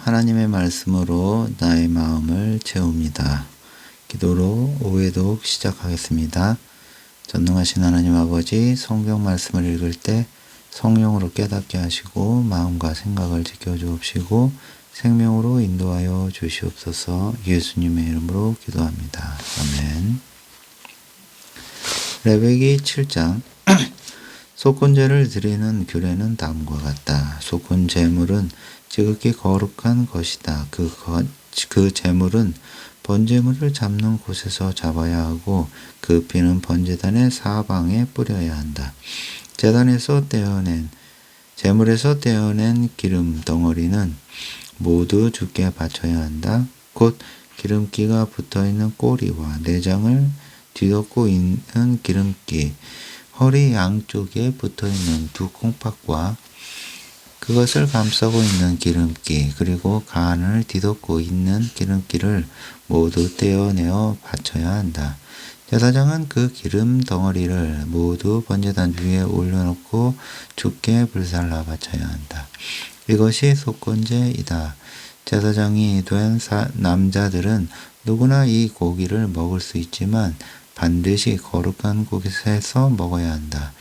하나님의 말씀으로 나의 마음을 채웁니다. 기도로 오후에도 시작하겠습니다. 전능하신 하나님 아버지, 성경 말씀을 읽을 때 성령으로 깨닫게 하시고 마음과 생각을 지켜주옵시고 생명으로 인도하여 주시옵소서. 예수님의 이름으로 기도합니다. 아멘. 레위기 7장 속건제를 드리는 규례는 다음과 같다. 속건 제물은 지극히 거룩한 것이다. 그 제물은 번제물을 잡는 곳에서 잡아야 하고 그 피는 번제단의 사방에 뿌려야 한다. 제물에서 떼어낸 기름 덩어리는 모두 주께 바쳐야 한다. 곧 기름기가 붙어있는 꼬리와 내장을 뒤덮고 있는 기름기, 허리 양쪽에 붙어있는 두 콩팥과 그것을 감싸고 있는 기름기, 그리고 간을 뒤덮고 있는 기름기를 모두 떼어내어 바쳐야 한다. 제사장은 그 기름 덩어리를 모두 번제단 위에 올려놓고 주께 불살라 바쳐야 한다. 이것이 속건제이다. 제사장이 된 남자들은 누구나 이 고기를 먹을 수 있지만 반드시 거룩한 곳에서 먹어야 한다.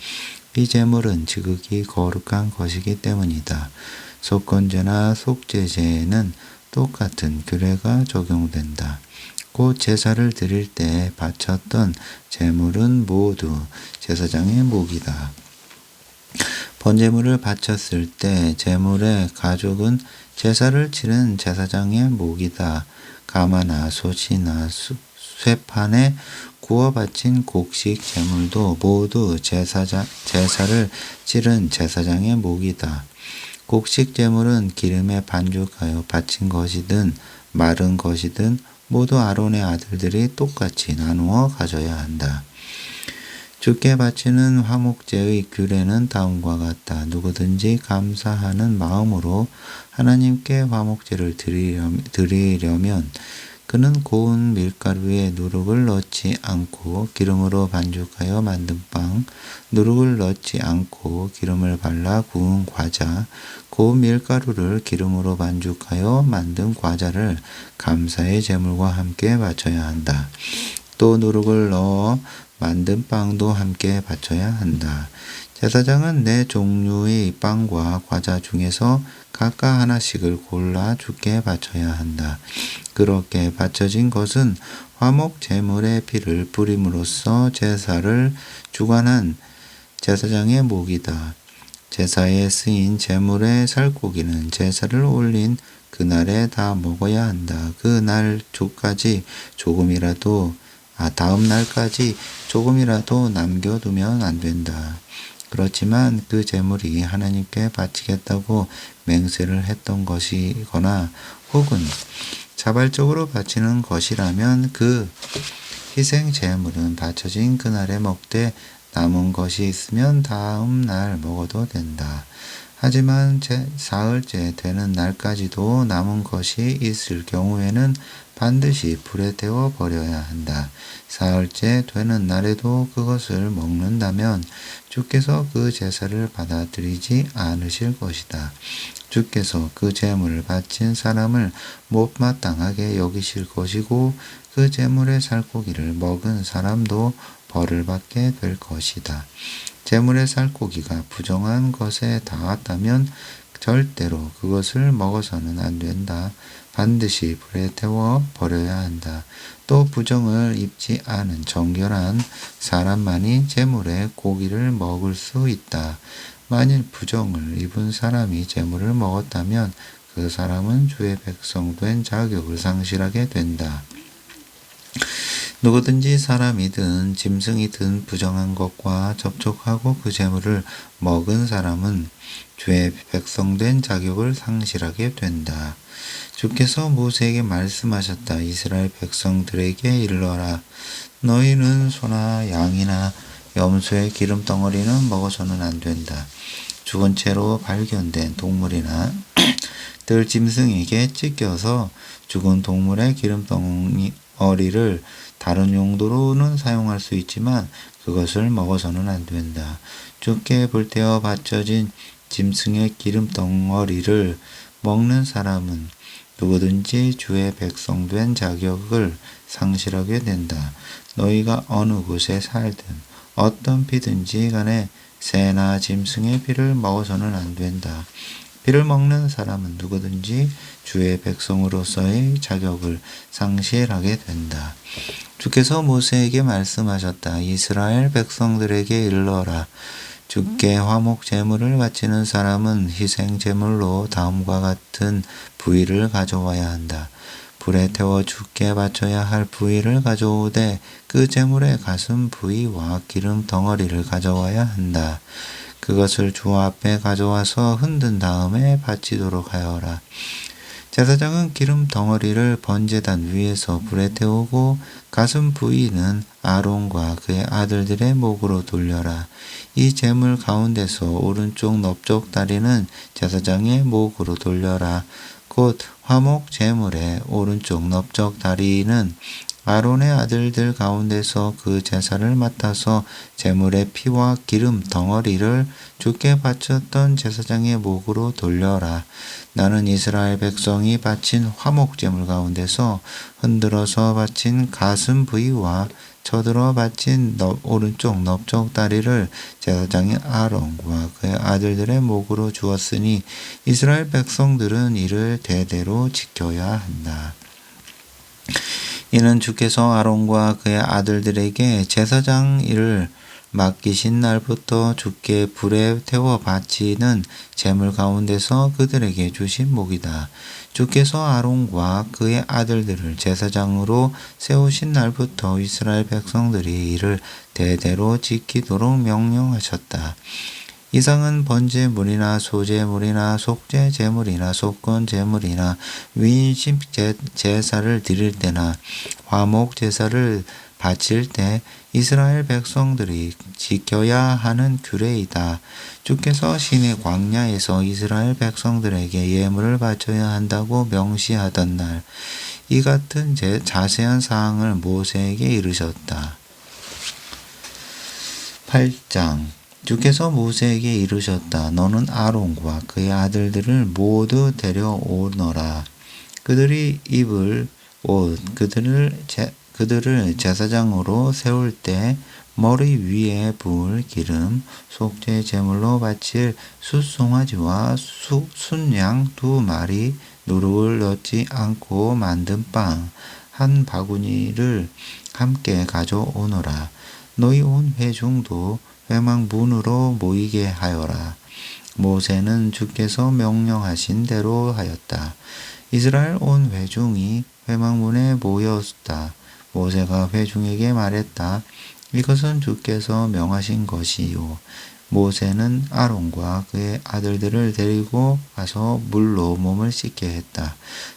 이 제물은 지극히 거룩한 것이기 때문이다. 속건제나 속죄제에는 똑같은 규례가 적용된다. 곧 제사를 드릴 때 바쳤던 제물은 모두 제사장의 목이다. 번제물을 바쳤을 때 제물의 가족은 제사를 치른 제사장의 목이다. 가마나 솥이나 쇠판에 구워 바친 곡식 제물도 모두 제사를 치른 제사장의 목이다. 곡식 제물은 기름에 반죽하여 바친 것이든 마른 것이든 모두 아론의 아들들이 똑같이 나누어 가져야 한다. 주께 바치는 화목제의 규례는 다음과 같다. 누구든지 감사하는 마음으로 하나님께 화목제를 드리려면 그는 고운 밀가루에 누룩을 넣지 않고 기름으로 반죽하여 만든 빵, 누룩을 넣지 않고 기름을 발라 구운 과자, 고운 밀가루를 기름으로 반죽하여 만든 과자를 감사의 제물과 함께 바쳐야 한다. 또 누룩을 넣어 만든 빵도 함께 바쳐야 한다. 제사장은 네 종류의 빵과 과자 중에서 각각 하나씩을 골라 주께 바쳐야 한다. 그렇게 바쳐진 것은 화목 제물의 피를 뿌림으로써 제사를 주관한 제사장의 목이다. 제사에 쓰인 제물의 살코기는 제사를 올린 그날에 다 먹어야 한다. 그날 다음 날까지 조금이라도 남겨두면 안 된다. 그렇지만 그 제물이 하나님께 바치겠다고 맹세를 했던 것이거나 혹은 자발적으로 바치는 것이라면 그 희생 제물은 바쳐진 그날에 먹되 남은 것이 있으면 다음 날 먹어도 된다. 하지만 사흘째 되는 날까지도 남은 것이 있을 경우에는 반드시 불에 태워 버려야 한다. 사흘째 되는 날에도 그것을 먹는다면 주께서 그 제사를 받아들이지 않으실 것이다. 주께서 그 제물을 바친 사람을 못마땅하게 여기실 것이고 그 제물의 살코기를 먹은 사람도 벌을 받게 될 것이다. 제물의 살코기가 부정한 것에 닿았다면 절대로 그것을 먹어서는 안 된다. 반드시 불에 태워 버려야 한다. 또 부정을 입지 않은 정결한 사람만이 제물의 고기를 먹을 수 있다. 만일 부정을 입은 사람이 제물을 먹었다면 그 사람은 주의 백성 된 자격을 상실하게 된다. 누구든지 사람이든 짐승이든 부정한 것과 접촉하고 그 제물을 먹은 사람은 주의 백성 된 자격을 상실하게 된다. 주께서 모세에게 말씀하셨다. 이스라엘 백성들에게 일러라. 너희는 소나 양이나 염소의 기름 덩어리는 먹어서는 안 된다. 죽은 채로 발견된 동물이나 들짐승에게 찢겨서 죽은 동물의 기름 덩어리를 다른 용도로는 사용할 수 있지만 그것을 먹어서는 안 된다. 주께 불태워 바쳐진 짐승의 기름 덩어리를 먹는 사람은 누구든지 주의 백성 된 자격을 상실하게 된다. 너희가 어느 곳에 살든 어떤 피든지 간에 새나 짐승의 피를 먹어서는 안 된다. 피를 먹는 사람은 누구든지 주의 백성으로서의 자격을 상실하게 된다. 주께서 모세에게 말씀하셨다. 이스라엘 백성들에게 일러라. 주께 화목 제물을 바치는 사람은 희생 제물로 다음과 같은 부위를 가져와야 한다. 불에 태워 주께 바쳐야 할 부위를 가져오되 그 제물의 가슴 부위와 기름 덩어리를 가져와야 한다. 그것을 주 앞에 가져와서 흔든 다음에 바치도록 하여라. 제사장은 기름 덩어리를 번제단 위에서 불에 태우고 가슴 부위는 아론과 그의 아들들의 목으로 돌려라. 이 제물 가운데서 오른쪽 넓적 다리는 제사장의 목으로 돌려라. 곧 화목 제물의 오른쪽 넓적 다리는 아론의 아들들 가운데서 그 제사를 맡아서 제물의 피와 기름 덩어리를 주께 바쳤던 제사장의 목으로 돌려라. 나는 이스라엘 백성이 바친 화목 제물 가운데서 흔들어서 바친 가슴 부위와 쳐들어 바친 오른쪽 넓적 다리를 제사장인 아론과 그의 아들들의 목으로 주었으니 이스라엘 백성들은 이를 대대로 지켜야 한다. 이는 주께서 아론과 그의 아들들에게 제사장 일을 맡기신 날부터 주께 불에 태워 바치는 제물 가운데서 그들에게 주신 목이다. 주께서 아론과 그의 아들들을 제사장으로 세우신 날부터 이스라엘 백성들이 이를 대대로 지키도록 명령하셨다. 이상은 번제물이나 소제물이나 속죄제물이나 속건제물이나 위인식 제사를 드릴 때나 화목제사를 바칠 때 이스라엘 백성들이 지켜야 하는 규례이다. 주께서 시내 광야에서 이스라엘 백성들에게 예물을 바쳐야 한다고 명시하던 날, 이 같은 자세한 사항을 모세에게 이르셨다. 8장 주께서 모세에게 이르셨다. 너는 아론과 그의 아들들을 모두 데려오너라. 그들이 입을 옷, 그들을 제사장으로 세울 때 머리 위에 부을 기름, 속죄 제물로 바칠 숫송아지와 순양 2마리, 누룩을 넣지 않고 만든 빵 한 바구니를 함께 가져오너라. 너희 온 회중도 회막 문으로 모이게 하여라. 모세는 주께서 명령하신 대로 하였다. 이스라엘 온 회중이 회막문에 모였다. 모세가 회중에게 말했다. 이것은 주께서 명하신 것이요. 모세는 아론과 그의 아들들을 데리고 가서 물로 몸을 씻게 했다.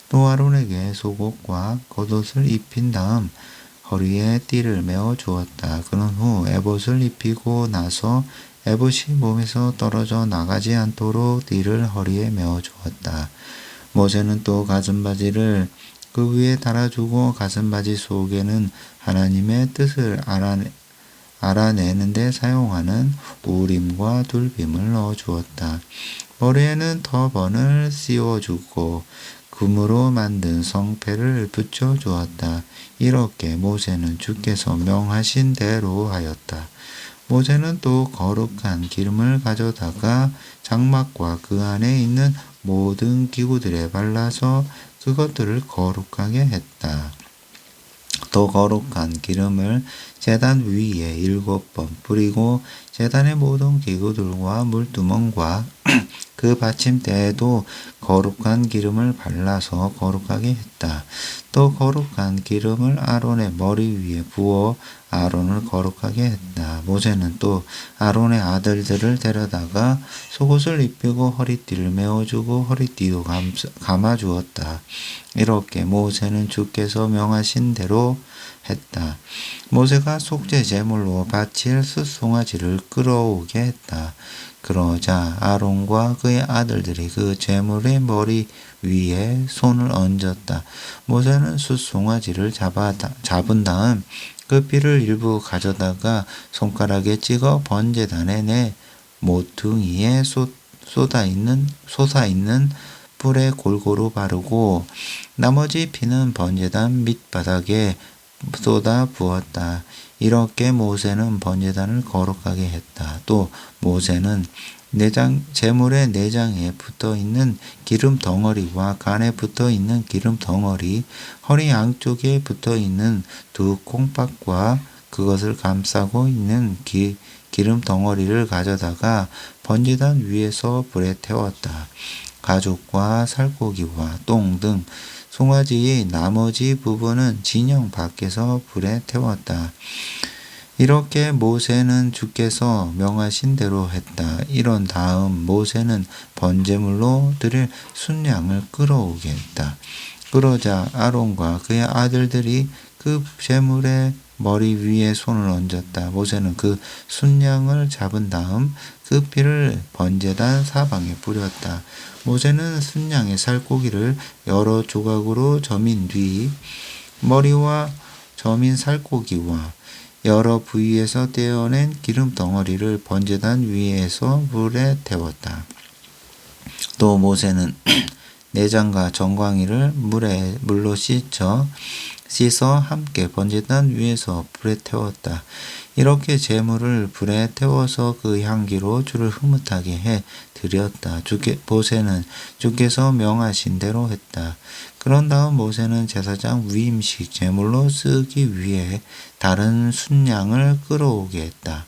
또 아론에게 속옷과 겉옷을 입힌 다음 허리에 띠를 메어 주었다. 그런 후 에봇을 입히고 나서 에봇이 몸에서 떨어져 나가지 않도록 띠를 허리에 메어 주었다. 모세는 또 가슴바지를 그 위에 달아주고 가슴바지 속에는 하나님의 뜻을 알아내는 데 사용하는 우림과 둘빔을 넣어 주었다. 머리에는 터번을 씌워주고 금으로 만든 성패를 붙여 주었다. 이렇게 모세는 주께서 명하신 대로 하였다. 모세는 또 거룩한 기름을 가져다가 장막과 그 안에 있는 모든 기구들에 발라서 그것들을 거룩하게 했다. 또 거룩한 기름을 제단 위에 7번 뿌리고 제단의 모든 기구들과 물두멍과 그 받침대에도 거룩한 기름을 발라서 거룩하게 했다. 또 거룩한 기름을 아론의 머리 위에 부어 아론을 거룩하게 했다. 모세는 또 아론의 아들들을 데려다가 속옷을 입히고 허리띠를 메어주고 허리띠도 감아주었다. 이렇게 모세는 주께서 명하신 대로 했다. 모세가 속죄 제물로 바칠 숫송아지를 끌어오게 했다. 그러자 아론과 그의 아들들이 그 제물의 머리 위에 손을 얹었다. 모세는 숫송아지를 잡은 다음 그 피를 일부 가져다가 손가락에 찍어 번제단에 내 모퉁이에 솟아있는 뿔에 골고루 바르고 나머지 피는 번제단 밑바닥에 쏟아 부었다. 이렇게 모세는 번제단을 거룩하게 했다. 또 모세는 제물의 내장에 붙어 있는 기름 덩어리와 간에 붙어 있는 기름 덩어리, 허리 양쪽에 붙어 있는 두 콩팥과 그것을 감싸고 있는 기름 덩어리를 가져다가 번제단 위에서 불에 태웠다. 가죽과 살코기와 똥 등 송아지의 나머지 부분은 진영 밖에서 불에 태웠다. 이렇게 모세는 주께서 명하신 대로 했다. 이런 다음 모세는 번제물로 드릴 순양을 끌어오게 했다. 그러자 아론과 그의 아들들이 그 제물의 머리 위에 손을 얹었다. 모세는 그 순양을 잡은 다음 그 피를 번제단 사방에 뿌렸다. 모세는 순양의 살코기를 여러 조각으로 저민 뒤 머리와 저민 살코기와 여러 부위에서 떼어낸 기름 덩어리를 번제단 위에서 불에 태웠다. 또 모세는 내장과 정광이를 물로 씻어 함께 번제단 위에서 불에 태웠다. 이렇게 제물을 불에 태워서 그 향기로 주를 흐뭇하게 해 드렸다. 모세는 주께서 명하신 대로 했다. 그런 다음 모세는 제사장 위임식 제물로 쓰기 위해 다른 순양을 끌어오게 했다.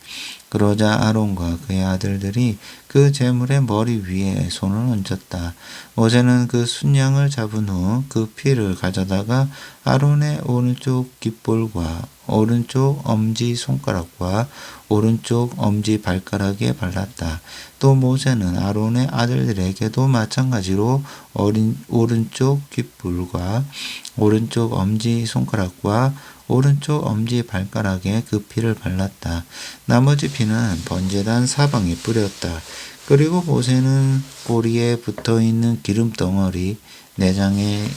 그러자 아론과 그의 아들들이 그 제물의 머리 위에 손을 얹었다. 모세는 그 순양을 잡은 후 그 피를 가져다가 아론의 오른쪽 깃볼과 오른쪽 엄지 손가락과 오른쪽 엄지 발가락에 발랐다. 또 모세는 아론의 아들들에게도 마찬가지로 오른쪽 깃볼과 오른쪽 엄지 손가락과 오른쪽 엄지 발가락에 그 피를 발랐다. 나머지 피는 번제단 사방에 뿌렸다. 그리고 모세는 꼬리에 붙어있는 기름덩어리, 내장에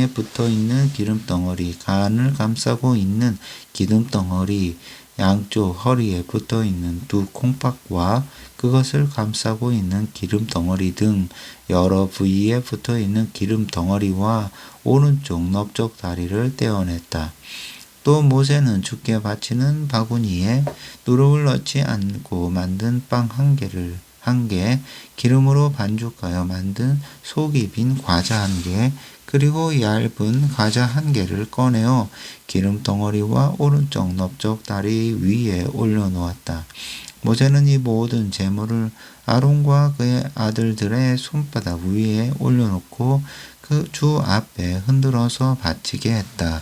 붙어있는 기름덩어리, 간을 감싸고 있는 기름덩어리, 양쪽 허리에 붙어있는 두 콩팥과 그것을 감싸고 있는 기름덩어리 등 여러 부위에 붙어있는 기름덩어리와 오른쪽 넓적 다리를 떼어냈다. 또 모세는 주께 바치는 바구니에 누룩을 넣지 않고 만든 빵 한 개, 기름으로 반죽하여 만든 속이 빈 과자 한 개, 그리고 얇은 과자 한 개를 꺼내어 기름 덩어리와 오른쪽 넓적 다리 위에 올려놓았다. 모세는 이 모든 제물을 아론과 그의 아들들의 손바닥 위에 올려놓고 그 주 앞에 흔들어서 바치게 했다.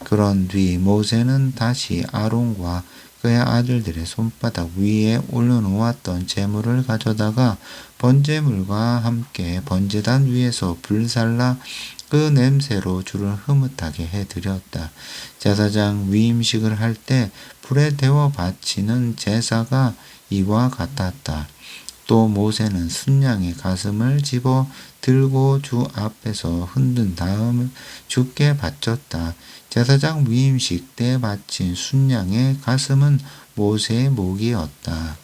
그런 뒤 모세는 다시 아론과 그의 아들들의 손바닥 위에 올려놓았던 제물을 가져다가 번제물과 함께 번제단 위에서 불살라 그 냄새로 주를 흐뭇하게 해드렸다. 제사장 위임식을 할 때 불에 데워 바치는 제사가 이와 같았다. 또 모세는 순양의 가슴을 집어 들고 주 앞에서 흔든 다음 주께 바쳤다. 제사장 위임식 때 바친 순양의 가슴은 모세의 목이었다.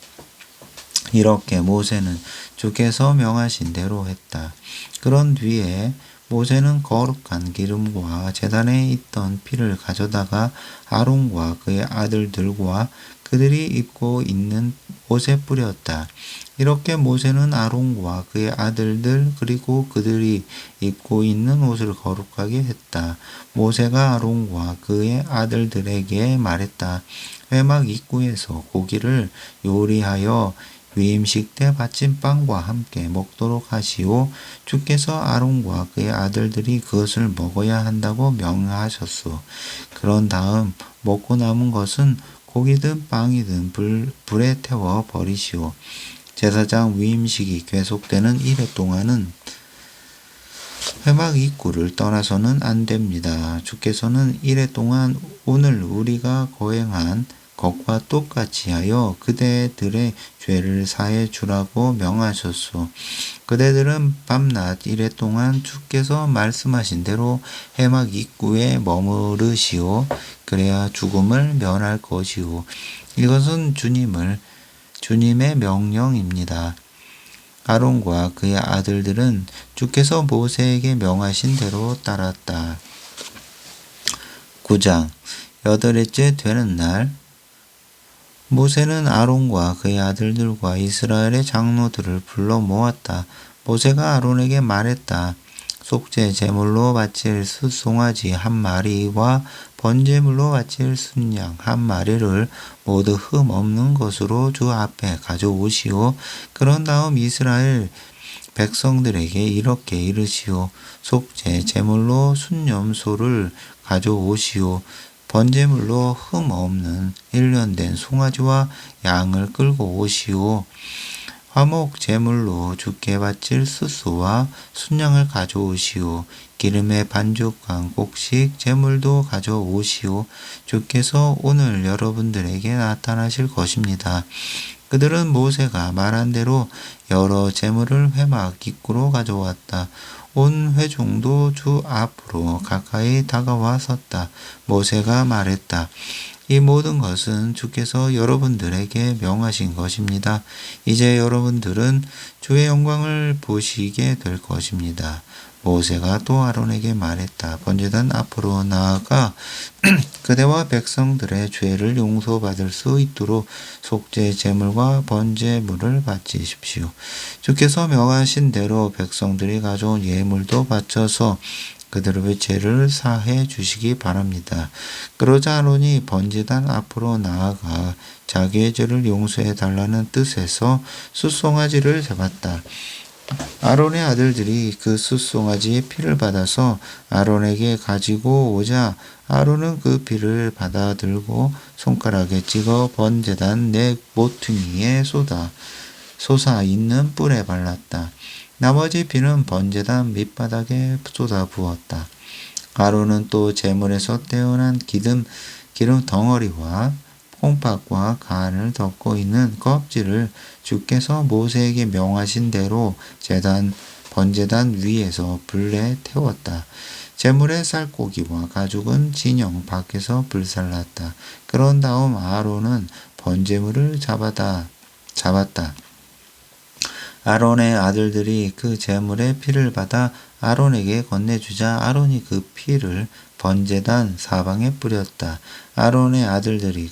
이렇게 모세는 주께서 명하신 대로 했다. 그런 뒤에 모세는 거룩한 기름과 제단에 있던 피를 가져다가 아론과 그의 아들들과 그들이 입고 있는 옷에 뿌렸다. 이렇게 모세는 아론과 그의 아들들 그리고 그들이 입고 있는 옷을 거룩하게 했다. 모세가 아론과 그의 아들들에게 말했다. 회막 입구에서 고기를 요리하여 위임식 때 바친 빵과 함께 먹도록 하시오. 주께서 아론과 그의 아들들이 그것을 먹어야 한다고 명하셨소. 그런 다음 먹고 남은 것은 고기든 빵이든 불에 태워 버리시오. 제사장 위임식이 계속되는 이래 동안은 회막 입구를 떠나서는 안 됩니다. 주께서는 이래 동안 오늘 우리가 거행한 것과 똑같이 하여 그대들의 죄를 사해 주라고 명하셨소. 그대들은 밤낮 이래 동안 주께서 말씀하신 대로 회막 입구에 머무르시오. 그래야 죽음을 면할 것이오. 이것은 주님의 명령입니다. 아론과 그의 아들들은 주께서 모세에게 명하신 대로 따랐다. 9장 여덟째 되는 날 모세는 아론과 그의 아들들과 이스라엘의 장로들을 불러 모았다. 모세가 아론에게 말했다. 속죄 제물로 바칠 숫송아지 한 마리와 번제물로 바칠 순양 한 마리를 모두 흠 없는 것으로 주 앞에 가져오시오. 그런 다음 이스라엘 백성들에게 이렇게 이르시오. 속죄 제물로 순염소를 가져오시오. 번제물로 흠 없는 1년 된 송아지와 양을 끌고 오시오. 화목 제물로 주께 바칠 숫소와 순양을 가져오시오. 기름에 반죽한 곡식 제물도 가져오시오. 주께서 오늘 여러분들에게 나타나실 것입니다. 그들은 모세가 말한 대로 여러 제물을 회막 입구로 가져왔다. 온 회중도 주 앞으로 가까이 다가와 섰다. 모세가 말했다. 이 모든 것은 주께서 여러분들에게 명하신 것입니다. 이제 여러분들은 주의 영광을 보시게 될 것입니다. 모세가 또 아론에게 말했다. 번제단 앞으로 나아가 그대와 백성들의 죄를 용서받을 수 있도록 속죄 제물과 번제물을 바치십시오. 주께서 명하신 대로 백성들이 가져온 예물도 바쳐서 그들의 죄를 사해 주시기 바랍니다. 그러자 아론이 번제단 앞으로 나아가 자기의 죄를 용서해 달라는 뜻에서 숫송아지를 잡았다. 아론의 아들들이 그 숫송아지의 피를 받아서 아론에게 가지고 오자 아론은 그 피를 받아 들고 손가락에 찍어 번제단 네 모퉁이에 솟아 있는 뿔에 발랐다. 나머지 피는 번제단 밑바닥에 쏟아 부었다. 아론은 또 제물에서 떼어난 기름 덩어리와 콩팥과 간을 덮고 있는 껍질을 주께서 모세에게 명하신 대로 번제단 위에서 불에 태웠다. 제물의 살코기와 가죽은 진영 밖에서 불살랐다. 그런 다음 아론은 번제물을 잡았다. 아론의 아들들이 그 제물의 피를 받아 아론에게 건네주자 아론이 그 피를 번제단 사방에 뿌렸다. 아론의 아들들이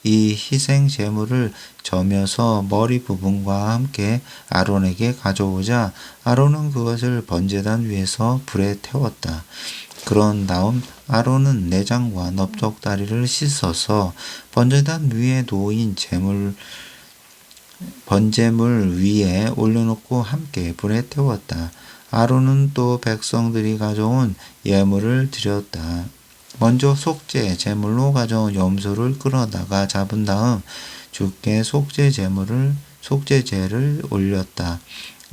이 희생 제물을 저며서 머리 부분과 함께 아론에게 가져오자 아론은 그것을 번제단 위에서 불에 태웠다. 그런 다음 아론은 내장과 넓적다리를 씻어서 번제단 위에 놓인 번제물 위에 올려놓고 함께 불에 태웠다. 아론은 또 백성들이 가져온 예물을 드렸다. 먼저 속죄 제물로 가져온 염소를 끌어다가 잡은 다음 주께 속죄제를 올렸다.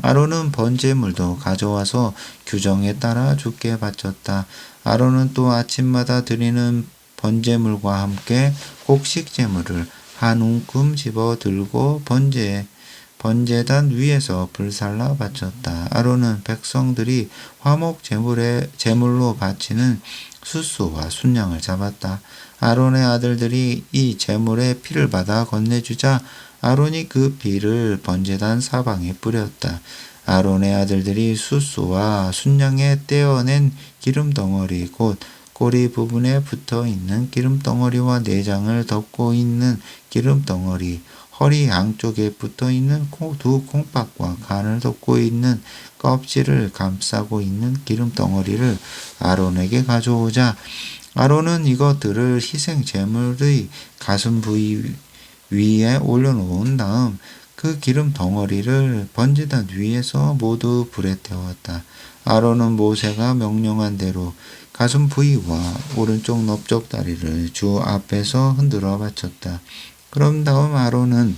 아론은 번제물도 가져와서 규정에 따라 주께 바쳤다. 아론은 또 아침마다 드리는 번제물과 함께 곡식제물을 한 움큼 집어 들고 번제단 위에서 불살라 바쳤다. 아론은 백성들이 화목 제물로 바치는 숫소와 순양을 잡았다. 아론의 아들들이 이 제물의 피를 받아 건네주자 아론이 그 피를 번제단 사방에 뿌렸다. 아론의 아들들이 숫소와 순양에 떼어낸 기름덩어리 곧 꼬리 부분에 붙어있는 기름덩어리와 내장을 덮고 있는 기름덩어리, 허리 양쪽에 붙어있는 두 콩팥과 간을 덮고 있는 껍질을 감싸고 있는 기름덩어리를 아론에게 가져오자 아론은 이것들을 희생 제물의 가슴 부위 위에 올려놓은 다음 그 기름 덩어리를 번제단 위에서 모두 불에 태웠다. 아론은 모세가 명령한 대로 가슴 부위와 오른쪽 넓적다리를 주 앞에서 흔들어 바쳤다. 그럼 다음 아론은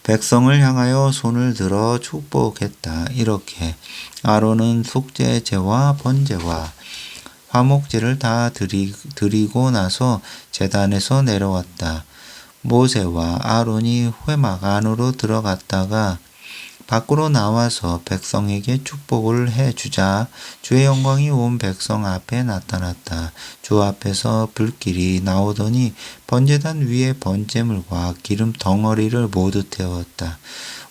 백성을 향하여 손을 들어 축복했다. 이렇게 아론은 속죄제와 번제와 화목제를 다 드리고 나서 제단에서 내려왔다. 모세와 아론이 회막 안으로 들어갔다가 밖으로 나와서 백성에게 축복을 해주자 주의 영광이 온 백성 앞에 나타났다. 주 앞에서 불길이 나오더니 번제단 위에 번제물과 기름 덩어리를 모두 태웠다.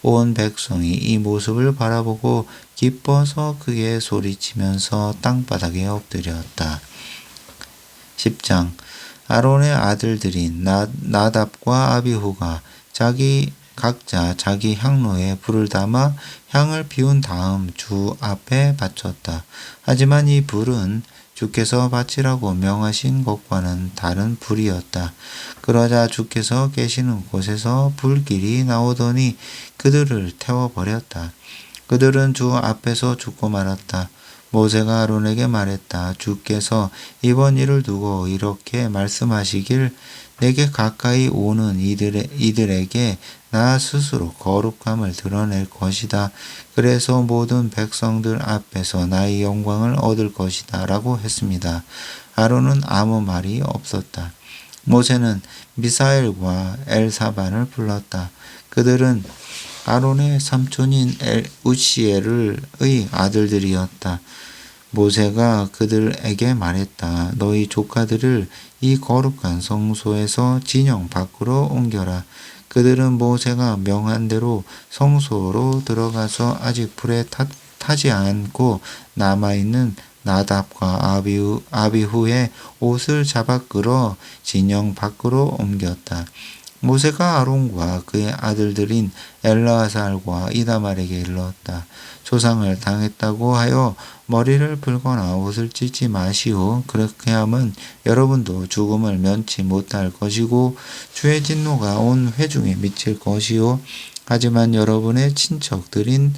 온 백성이 이 모습을 바라보고 기뻐서 크게 소리치면서 땅바닥에 엎드렸다. 10장 아론의 아들들인 나답과 아비후가 각자 자기 향로에 불을 담아 향을 피운 다음 주 앞에 바쳤다. 하지만 이 불은 주께서 바치라고 명하신 것과는 다른 불이었다. 그러자 주께서 계시는 곳에서 불길이 나오더니 그들을 태워버렸다. 그들은 주 앞에서 죽고 말았다. 모세가 아론에게 말했다. 주께서 이번 일을 두고 이렇게 말씀하시길 내게 가까이 오는 이들에게 나 스스로 거룩함을 드러낼 것이다. 그래서 모든 백성들 앞에서 나의 영광을 얻을 것이다. 라고 했습니다. 아론은 아무 말이 없었다. 모세는 미사엘과 엘사반을 불렀다. 그들은 아론의 삼촌인 우시엘의 아들들이었다. 모세가 그들에게 말했다. 너희 조카들을 이 거룩한 성소에서 진영 밖으로 옮겨라. 그들은 모세가 명한 대로 성소로 들어가서 아직 불에 타지 않고 남아있는 나답과 아비후의 옷을 잡아 끌어 진영 밖으로 옮겼다. 모세가 아론과 그의 아들들인 엘르아살과 이다말에게 일렀다. 조상을 당했다고 하여 머리를 풀거나 옷을 찢지 마시오. 그렇게 하면 여러분도 죽음을 면치 못할 것이고 주의 진노가 온 회중에 미칠 것이요. 하지만 여러분의 친척들인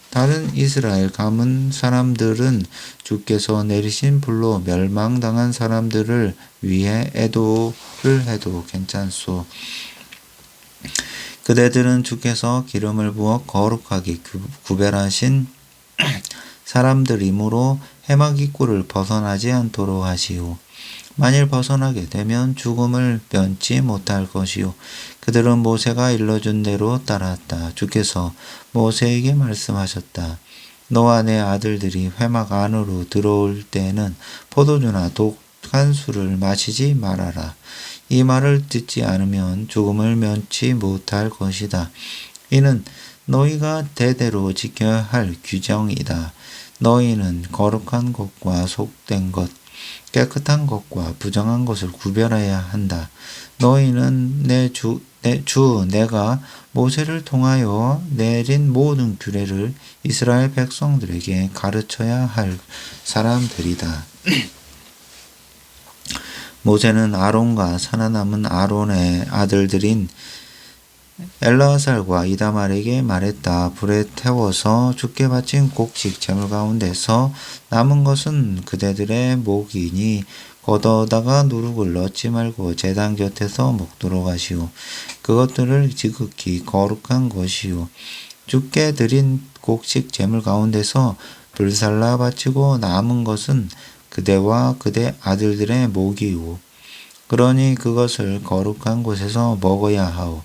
다른 이스라엘 가문 사람들은 주께서 내리신 불로 멸망당한 사람들을 위해 애도를 해도 괜찮소. 그대들은 주께서 기름을 부어 거룩하게 구별하신 사람들이므로 해마기 꿀을 벗어나지 않도록 하시오. 만일 벗어나게 되면 죽음을 면치 못할 것이요. 그들은 모세가 일러준 대로 따랐다. 주께서 모세에게 말씀하셨다. 너와 내 아들들이 회막 안으로 들어올 때에는 포도주나 독한 술을 마시지 말아라. 이 말을 듣지 않으면 죽음을 면치 못할 것이다. 이는 너희가 대대로 지켜야 할 규정이다. 너희는 거룩한 것과 속된 것, 깨끗한 것과 부정한 것을 구별해야 한다. 너희는 내가 모세를 통하여 내린 모든 규례를 이스라엘 백성들에게 가르쳐야 할 사람들이다. 모세는 아론과 살아남은 아론의 아들들인 엘르아살과 이다말에게 말했다. 불에 태워서 주께 바친 곡식 제물 가운데서 남은 것은 그대들의 목이니 걷어다가 누룩을 넣지 말고 제단 곁에서 먹도록 하시오. 그것들을 지극히 거룩한 것이오. 주께 드린 곡식 제물 가운데서 불살라 바치고 남은 것은 그대와 그대 아들들의 목이오. 그러니 그것을 거룩한 곳에서 먹어야 하오.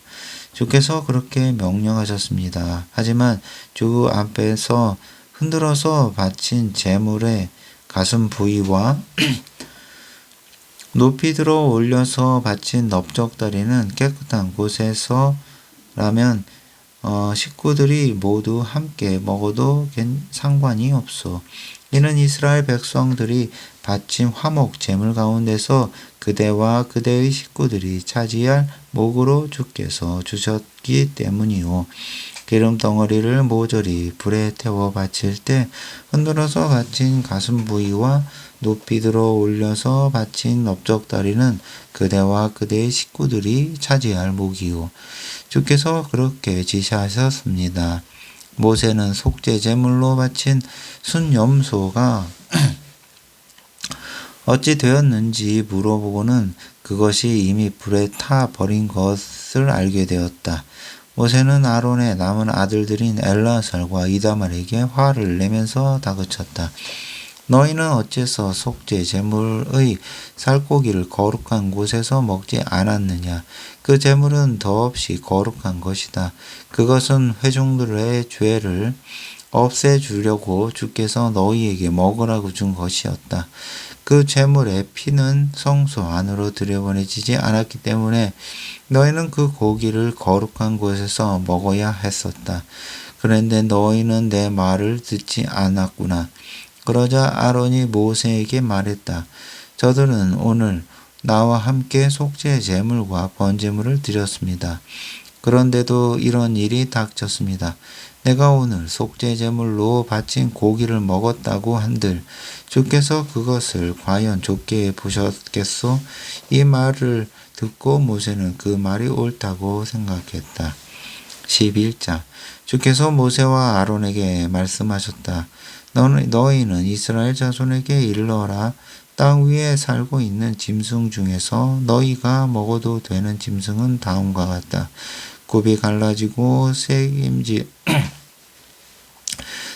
주께서 그렇게 명령하셨습니다. 하지만 주 앞에서 흔들어서 바친 제물의 가슴 부위와 높이 들어 올려서 바친 넓적다리는 깨끗한 곳에서라면 식구들이 모두 함께 먹어도 상관이 없어. 이는 이스라엘 백성들이 바친 화목 제물 가운데서 그대와 그대의 식구들이 차지할 목으로 주께서 주셨기 때문이요. 기름 덩어리를 모조리 불에 태워 바칠 때 흔들어서 바친 가슴 부위와 높이 들어 올려서 바친 넓적다리는 그대와 그대의 식구들이 차지할 목이요. 주께서 그렇게 지시하셨습니다. 모세는 속죄 제물로 바친 순염소가 어찌 되었는지 물어보고는 그것이 이미 불에 타 버린 것을 알게 되었다. 모세는 아론의 남은 아들들인 엘르아살과 이다말에게 화를 내면서 다그쳤다. 너희는 어째서 속죄 제물의 살코기를 거룩한 곳에서 먹지 않았느냐? 그 제물은 더없이 거룩한 것이다. 그것은 회중들의 죄를 없애주려고 주께서 너희에게 먹으라고 준 것이었다. 그 제물의 피는 성소 안으로 들여보내지지 않았기 때문에 너희는 그 고기를 거룩한 곳에서 먹어야 했었다. 그런데 너희는 내 말을 듣지 않았구나. 그러자 아론이 모세에게 말했다. 저들은 오늘 나와 함께 속죄 제물과 번제물을 드렸습니다. 그런데도 이런 일이 닥쳤습니다. 내가 오늘 속죄 제물로 바친 고기를 먹었다고 한들 주께서 그것을 과연 좋게 보셨겠소? 이 말을 듣고 모세는 그 말이 옳다고 생각했다. 11장 주께서 모세와 아론에게 말씀하셨다. 너희는 이스라엘 자손에게 일러라. 땅 위에 살고 있는 짐승 중에서 너희가 먹어도 되는 짐승은 다음과 같다. 굽이 갈라지고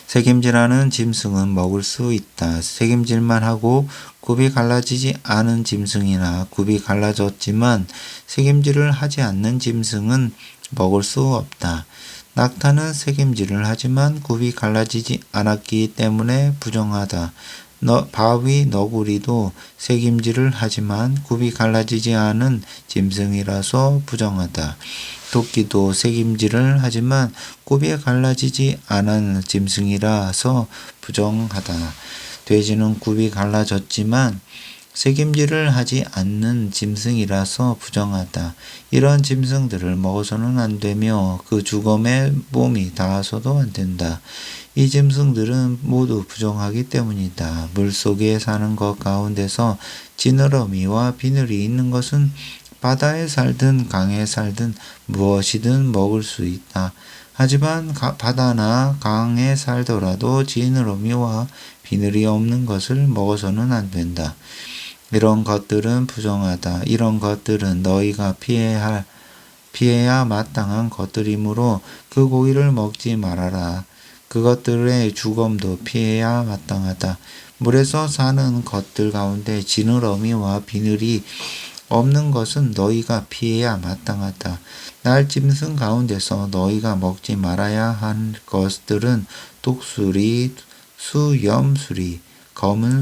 색임질하는 짐승은 먹을 수 있다. 색임질만 하고 굽이 갈라지지 않은 짐승이나 굽이 갈라졌지만 색임질을 하지 않는 짐승은 먹을 수 없다. 낙타는 색임질을 하지만 굽이 갈라지지 않았기 때문에 부정하다. 바위 너구리도 색임질을 하지만 굽이 갈라지지 않은 짐승이라서 부정하다. 토끼도 색임질을 하지만 굽이 갈라지지 않은 짐승이라서 부정하다. 돼지는 굽이 갈라졌지만 색임질을 하지 않는 짐승이라서 부정하다. 이런 짐승들을 먹어서는 안 되며 그 죽음에 몸이 닿아서도 안 된다. 이 짐승들은 모두 부정하기 때문이다. 물속에 사는 것 가운데서 지느러미와 비늘이 있는 것은 바다에 살든 강에 살든 무엇이든 먹을 수 있다. 하지만 바다나 강에 살더라도 지느러미와 비늘이 없는 것을 먹어서는 안 된다. 이런 것들은 부정하다. 이런 것들은 너희가 피해야 마땅한 것들이므로 그 고기를 먹지 말아라. 그것들의 죽음도 피해야 마땅하다. 물에서 사는 것들 가운데 지느러미와 비늘이 없는 것은 너희가 피해야 마땅하다. 날짐승 가운데서 너희가 먹지 말아야 한 것들은 독수리, 수염수리, 검은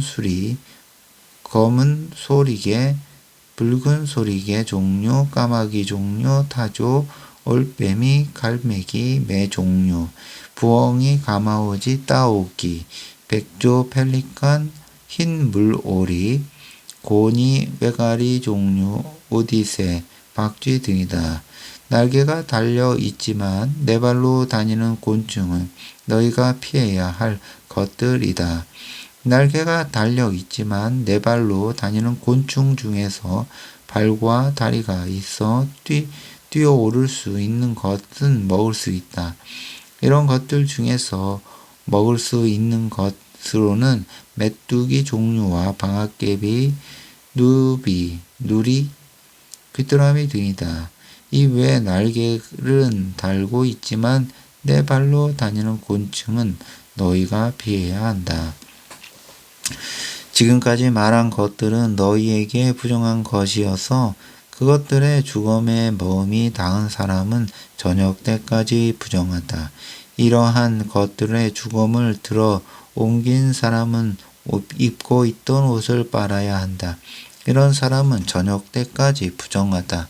소리개, 붉은 소리개 종류, 까마귀 종류, 타조, 올빼미, 갈매기, 매 종류, 부엉이, 가마오지, 따오기, 백조, 펠리칸, 흰 물오리, 고니, 외가리 종류, 오디세, 박쥐 등이다. 날개가 달려 있지만 네 발로 다니는 곤충은 너희가 피해야 할 것들이다. 날개가 달려 있지만 네 발로 다니는 곤충 중에서 발과 다리가 있어 뛰어오를 수 있는 것은 먹을 수 있다. 이런 것들 중에서 먹을 수 있는 것으로는 메뚜기 종류와 방앗개비, 누리, 귀뚜라미 등이다. 이 외에 날개는 달고 있지만 네 발로 다니는 곤충은 너희가 피해야 한다. 지금까지 말한 것들은 너희에게 부정한 것이어서 그것들의 죽음에 몸이 닿은 사람은 저녁 때까지 부정하다. 이러한 것들의 죽음을 들어 옮긴 사람은 입고 있던 옷을 빨아야 한다. 이런 사람은 저녁 때까지 부정하다.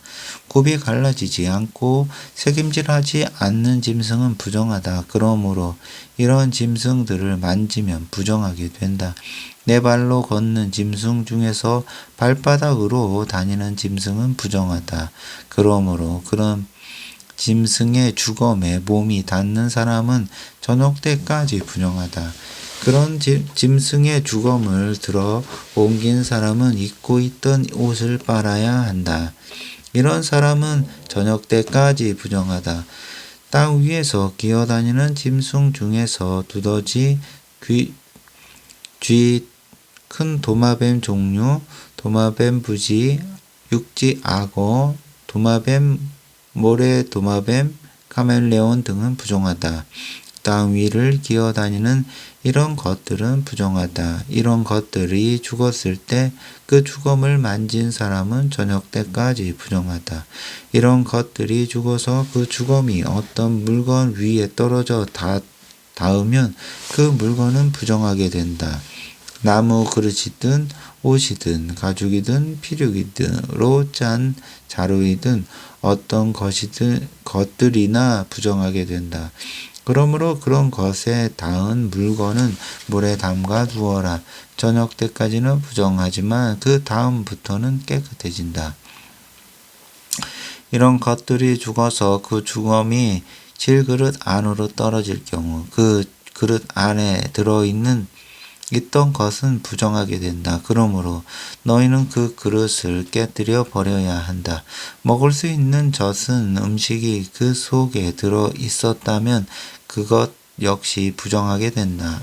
굽이 갈라지지 않고 색임질하지 않는 짐승은 부정하다. 그러므로 이런 짐승들을 만지면 부정하게 된다. 네 발로 걷는 짐승 중에서 발바닥으로 다니는 짐승은 부정하다. 그러므로 그런 짐승의 죽음에 몸이 닿는 사람은 저녁 때까지 부정하다. 그런 짐승의 죽음을 들어 옮긴 사람은 입고 있던 옷을 빨아야 한다. 이런 사람은 저녁 때까지 부정하다. 땅 위에서 기어다니는 짐승 중에서 두더지, 쥐, 큰 도마뱀 종류, 도마뱀 부지, 육지 악어, 도마뱀, 모래도마뱀, 카멜레온 등은 부정하다. 땅 위를 기어다니는 이런 것들은 부정하다. 이런 것들이 죽었을 때 그 죽음을 만진 사람은 저녁 때까지 부정하다. 이런 것들이 죽어서 그 죽음이 어떤 물건 위에 떨어져 닿으면 그 물건은 부정하게 된다. 나무 그릇이든 옷이든 가죽이든 피륙이든로 짠 자루이든 어떤 것들이나 부정하게 된다. 그러므로 그런 것에 닿은 물건은 물에 담가 두어라. 저녁 때까지는 부정하지만 그 다음부터는 깨끗해진다. 이런 것들이 죽어서 그 주검이 질그릇 안으로 떨어질 경우 그 그릇 안에 있던 것은 부정하게 된다. 그러므로 너희는 그 그릇을 깨뜨려 버려야 한다. 먹을 수 있는 젖은 음식이 그 속에 들어 있었다면 그것 역시 부정하게 된다.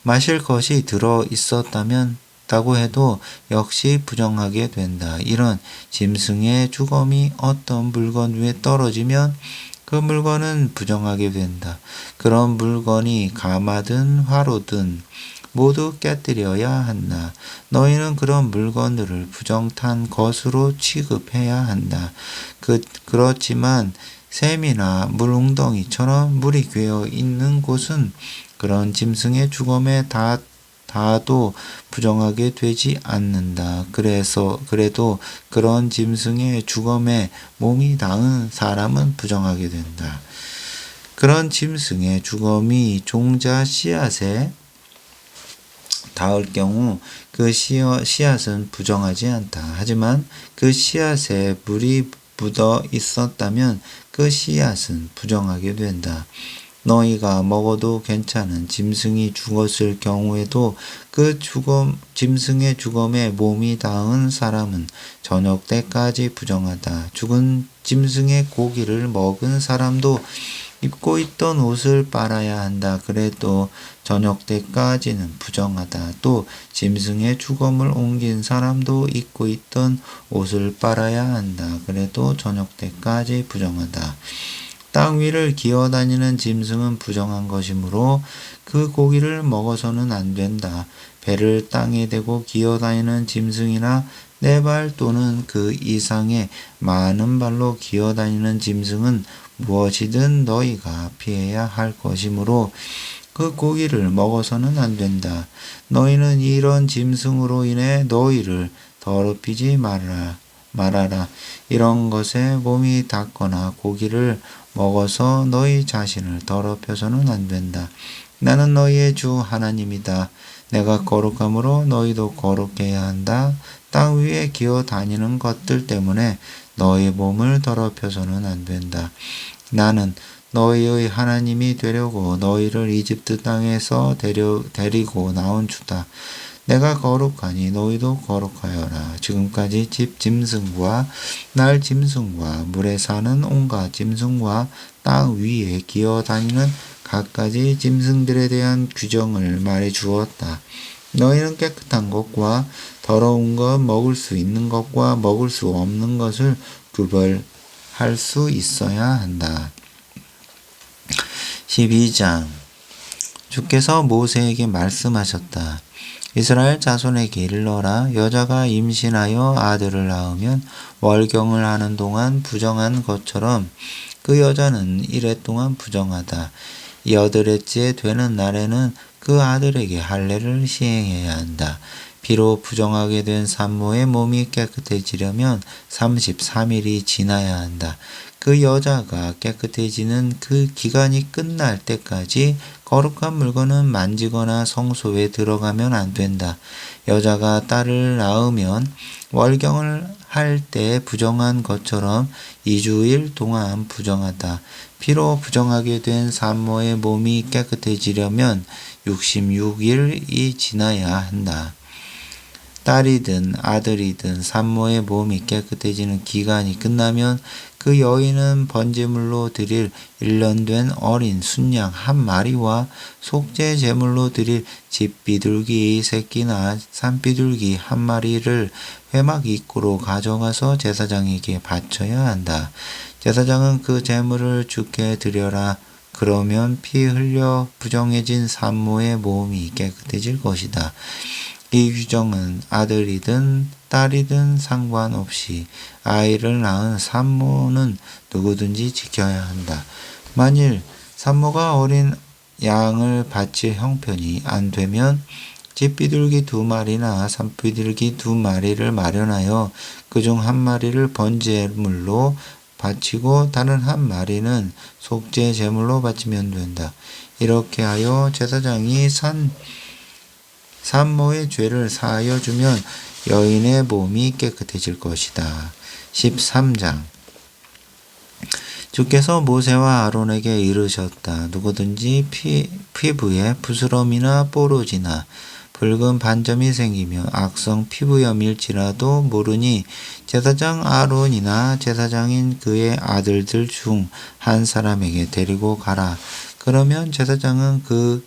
마실 것이 들어 있었다면 다고 해도 역시 부정하게 된다. 이런 짐승의 주검이 어떤 물건 위에 떨어지면 그 물건은 부정하게 된다. 그런 물건이 가마든 화로든 모두 깨뜨려야 한다. 너희는 그런 물건들을 부정탄 것으로 취급해야 한다. 그렇지만 샘이나 물웅덩이처럼 물이 괴어 있는 곳은 그런 짐승의 주검에 닿아도 부정하게 되지 않는다. 그래도 그런 짐승의 주검에 몸이 닿은 사람은 부정하게 된다. 그런 짐승의 주검이 종자 씨앗에 닿을 경우 그 씨앗은 부정하지 않다. 하지만 그 씨앗에 물이 묻어 있었다면 그 씨앗은 부정하게 된다. 너희가 먹어도 괜찮은 짐승이 죽었을 경우에도 그 짐승의 주검에 몸이 닿은 사람은 저녁 때까지 부정하다. 죽은 짐승의 고기를 먹은 사람도 입고 있던 옷을 빨아야 한다. 그래도 저녁 때까지는 부정하다. 또 짐승의 주검을 옮긴 사람도 입고 있던 옷을 빨아야 한다. 그래도 저녁 때까지 부정하다. 땅 위를 기어다니는 짐승은 부정한 것이므로 그 고기를 먹어서는 안 된다. 배를 땅에 대고 기어다니는 짐승이나 4발 또는 그 이상의 많은 발로 기어다니는 짐승은 무엇이든 너희가 피해야 할 것이므로 그 고기를 먹어서는 안 된다. 너희는 이런 짐승으로 인해 너희를 더럽히지 말아라. 이런 것에 몸이 닿거나 고기를 먹어서 너희 자신을 더럽혀서는 안 된다. 나는 너희의 주 하나님이다. 내가 거룩함으로 너희도 거룩해야 한다. 땅 위에 기어 다니는 것들 때문에 너희 몸을 더럽혀서는 안 된다. 나는 너희의 하나님이 되려고 너희를 이집트 땅에서 데리고 나온 주다. 내가 거룩하니 너희도 거룩하여라. 지금까지 집 짐승과 날 짐승과 물에 사는 온갖 짐승과 땅 위에 기어다니는 갖가지 짐승들에 대한 규정을 말해 주었다. 너희는 깨끗한 것과 더러운 것, 먹을 수 있는 것과 먹을 수 없는 것을 구별할 수 있어야 한다. 12장 주께서 모세에게 말씀하셨다. 이스라엘 자손에게 일러라. 여자가 임신하여 아들을 낳으면 월경을 하는 동안 부정한 것처럼 그 여자는 이래 동안 부정하다. 8회째 되는 날에는 그 아들에게 할례를 시행해야 한다. 비록 부정하게 된 산모의 몸이 깨끗해지려면 33일이 지나야 한다. 그 여자가 깨끗해지는 그 기간이 끝날 때까지 거룩한 물건은 만지거나 성소에 들어가면 안 된다. 여자가 딸을 낳으면 월경을 할 때 부정한 것처럼 2주일 동안 부정하다. 피로 부정하게 된 산모의 몸이 깨끗해지려면 66일이 지나야 한다. 딸이든 아들이든 산모의 몸이 깨끗해지는 기간이 끝나면 그 여인은 번제물로 드릴 1년 된 어린 순양 1마리와 속죄 제물로 드릴 집비둘기 새끼나 산비둘기 1마리를 회막 입구로 가져가서 제사장에게 바쳐야 한다. 제사장은 그 제물을 주께 드려라. 그러면 피 흘려 부정해진 산모의 몸이 깨끗해질 것이다. 이 규정은 아들이든 딸이든 상관없이 아이를 낳은 산모는 누구든지 지켜야 한다. 만일 산모가 어린 양을 바칠 형편이 안 되면 집비둘기 2마리나 산비둘기 2마리를 마련하여 그중 1마리를 번제물로 바치고 다른 1마리는 속죄 제물로 바치면 된다. 이렇게 하여 제사장이 산모의 죄를 사하여 주면 여인의 몸이 깨끗해질 것이다. 13장 주께서 모세와 아론에게 이르셨다. 누구든지 피부에 부스럼이나 뽀로지나 붉은 반점이 생기며 악성 피부염일지라도 모르니 제사장 아론이나 제사장인 그의 아들들 중 한 사람에게 데리고 가라. 그러면 제사장은 그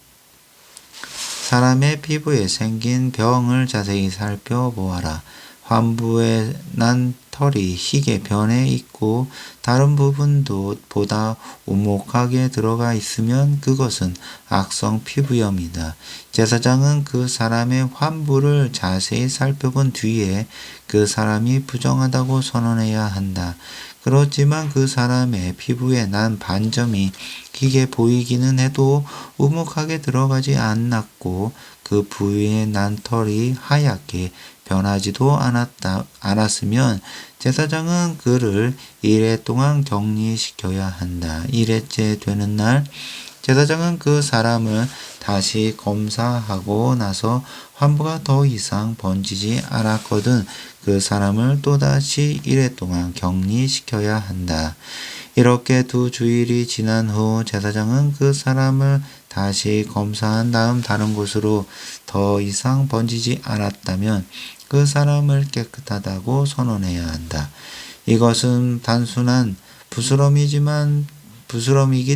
사람의 피부에 생긴 병을 자세히 살펴보아라. 환부에 난 털이 희게 변해 있고 다른 부분도 보다 오목하게 들어가 있으면 그것은 악성 피부염이다. 제사장은 그 사람의 환부를 자세히 살펴본 뒤에 그 사람이 부정하다고 선언해야 한다. 그렇지만 그 사람의 피부에 난 반점이 희게 보이기는 해도 우묵하게 들어가지 않았고 그 부위에 난 털이 하얗게 변하지도 않았으면 제사장은 그를 이레 동안 격리시켜야 한다. 이레째 되는 날 제사장은 그 사람을 다시 검사하고 나서 환부가 더 이상 번지지 않았거든 그 사람을 또다시 이레 동안 격리시켜야 한다. 이렇게 2주일이 지난 후 제사장은 그 사람을 다시 검사한 다음 다른 곳으로 더 이상 번지지 않았다면 그 사람을 깨끗하다고 선언해야 한다. 이것은 단순한 부스럼이기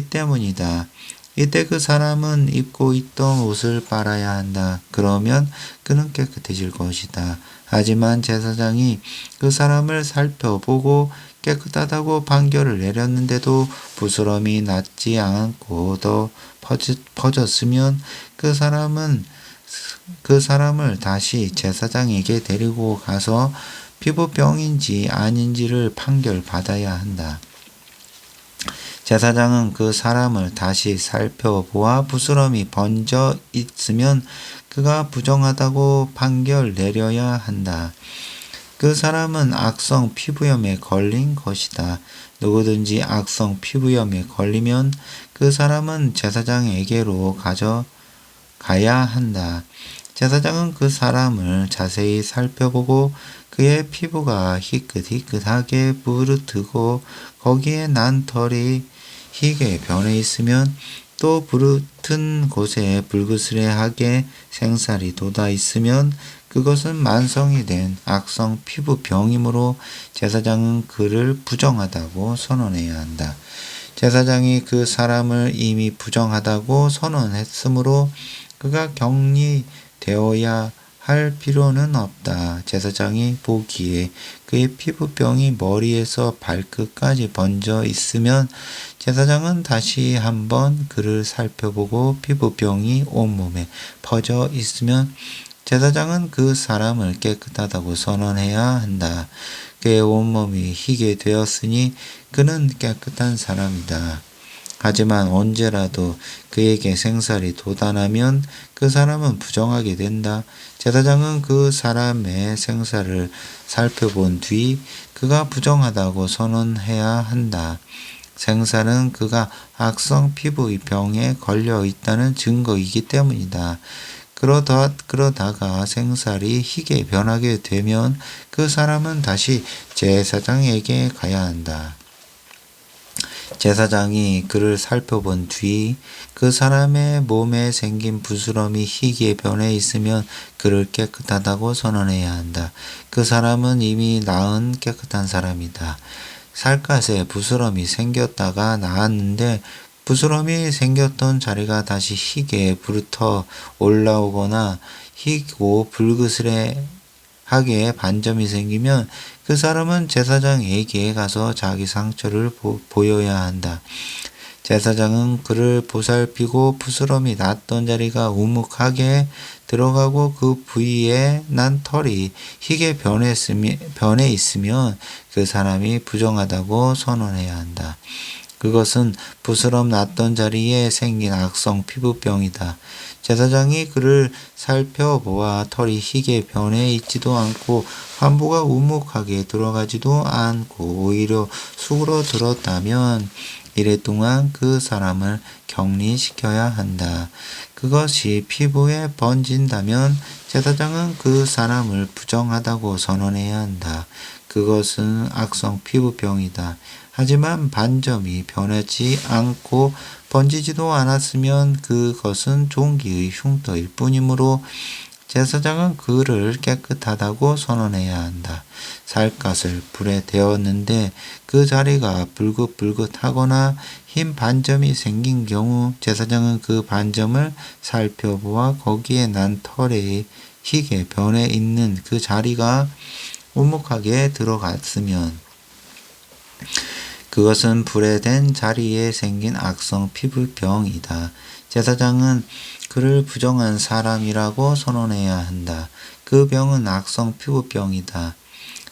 때문이다. 이때 그 사람은 입고 있던 옷을 빨아야 한다. 그러면 그는 깨끗해질 것이다. 하지만 제사장이 그 사람을 살펴보고 깨끗하다고 판결을 내렸는데도 부스럼이 낫지 않고 더 퍼졌으면 그 사람을 다시 제사장에게 데리고 가서 피부병인지 아닌지를 판결받아야 한다. 제사장은 그 사람을 다시 살펴보아 부스럼이 번져 있으면 그가 부정하다고 판결 내려야 한다. 그 사람은 악성 피부염에 걸린 것이다. 누구든지 악성 피부염에 걸리면 그 사람은 제사장에게로 가야 한다. 제사장은 그 사람을 자세히 살펴보고 그의 피부가 희끗희끗하게 부르트고 거기에 난 털이 희게 변해 있으면 또 부르튼 곳에 불그스레하게 생살이 돋아 있으면 그것은 만성이 된 악성 피부병이므로 제사장은 그를 부정하다고 선언해야 한다. 제사장이 그 사람을 이미 부정하다고 선언했으므로 그가 격리되어야 할 필요는 없다. 제사장이 보기에 그의 피부병이 머리에서 발끝까지 번져 있으면 제사장은 다시 한번 그를 살펴보고 피부병이 온몸에 퍼져 있으면 제사장은 그 사람을 깨끗하다고 선언해야 한다. 그의 온몸이 희게 되었으니 그는 깨끗한 사람이다. 하지만 언제라도 그에게 생살이 돋아나면 그 사람은 부정하게 된다. 제사장은 그 사람의 생살을 살펴본 뒤 그가 부정하다고 선언해야 한다. 생살은 그가 악성 피부병에 걸려 있다는 증거이기 때문이다. 그러다가 생살이 희게 변하게 되면 그 사람은 다시 제사장에게 가야 한다. 제사장이 그를 살펴본 뒤 그 사람의 몸에 생긴 부스럼이 희게 변해 있으면 그를 깨끗하다고 선언해야 한다. 그 사람은 이미 나은 깨끗한 사람이다. 살갗에 부스럼이 생겼다가 나았는데 부스럼이 생겼던 자리가 다시 희게 부르터 올라오거나 희고 불그스레하게 반점이 생기면 그 사람은 제사장에게 가서 자기 상처를 보여야 한다. 제사장은 그를 보살피고 부스럼이 났던 자리가 우묵하게 들어가고 그 부위에 난 털이 희게 변해 있으면 그 사람이 부정하다고 선언해야 한다. 그것은 부스럼 났던 자리에 생긴 악성 피부병이다. 제사장이 그를 살펴보아 털이 희게 변해 있지도 않고 환부가 우묵하게 들어가지도 않고 오히려 수그러 들었다면 이래 동안 그 사람을 격리시켜야 한다. 그것이 피부에 번진다면 제사장은 그 사람을 부정하다고 선언해야 한다. 그것은 악성 피부병이다. 하지만 반점이 변하지 않고 번지지도 않았으면 그것은 종기의 흉터일 뿐이므로 제사장은 그를 깨끗하다고 선언해야 한다. 살갗을 불에 데웠는데 그 자리가 불긋불긋하거나 흰 반점이 생긴 경우 제사장은 그 반점을 살펴보아 거기에 난 털에 희게 변해 있는 그 자리가 오목하게 들어갔으면 그것은 불에 댄 자리에 생긴 악성 피부병이다. 제사장은 그를 부정한 사람이라고 선언해야 한다. 그 병은 악성 피부병이다.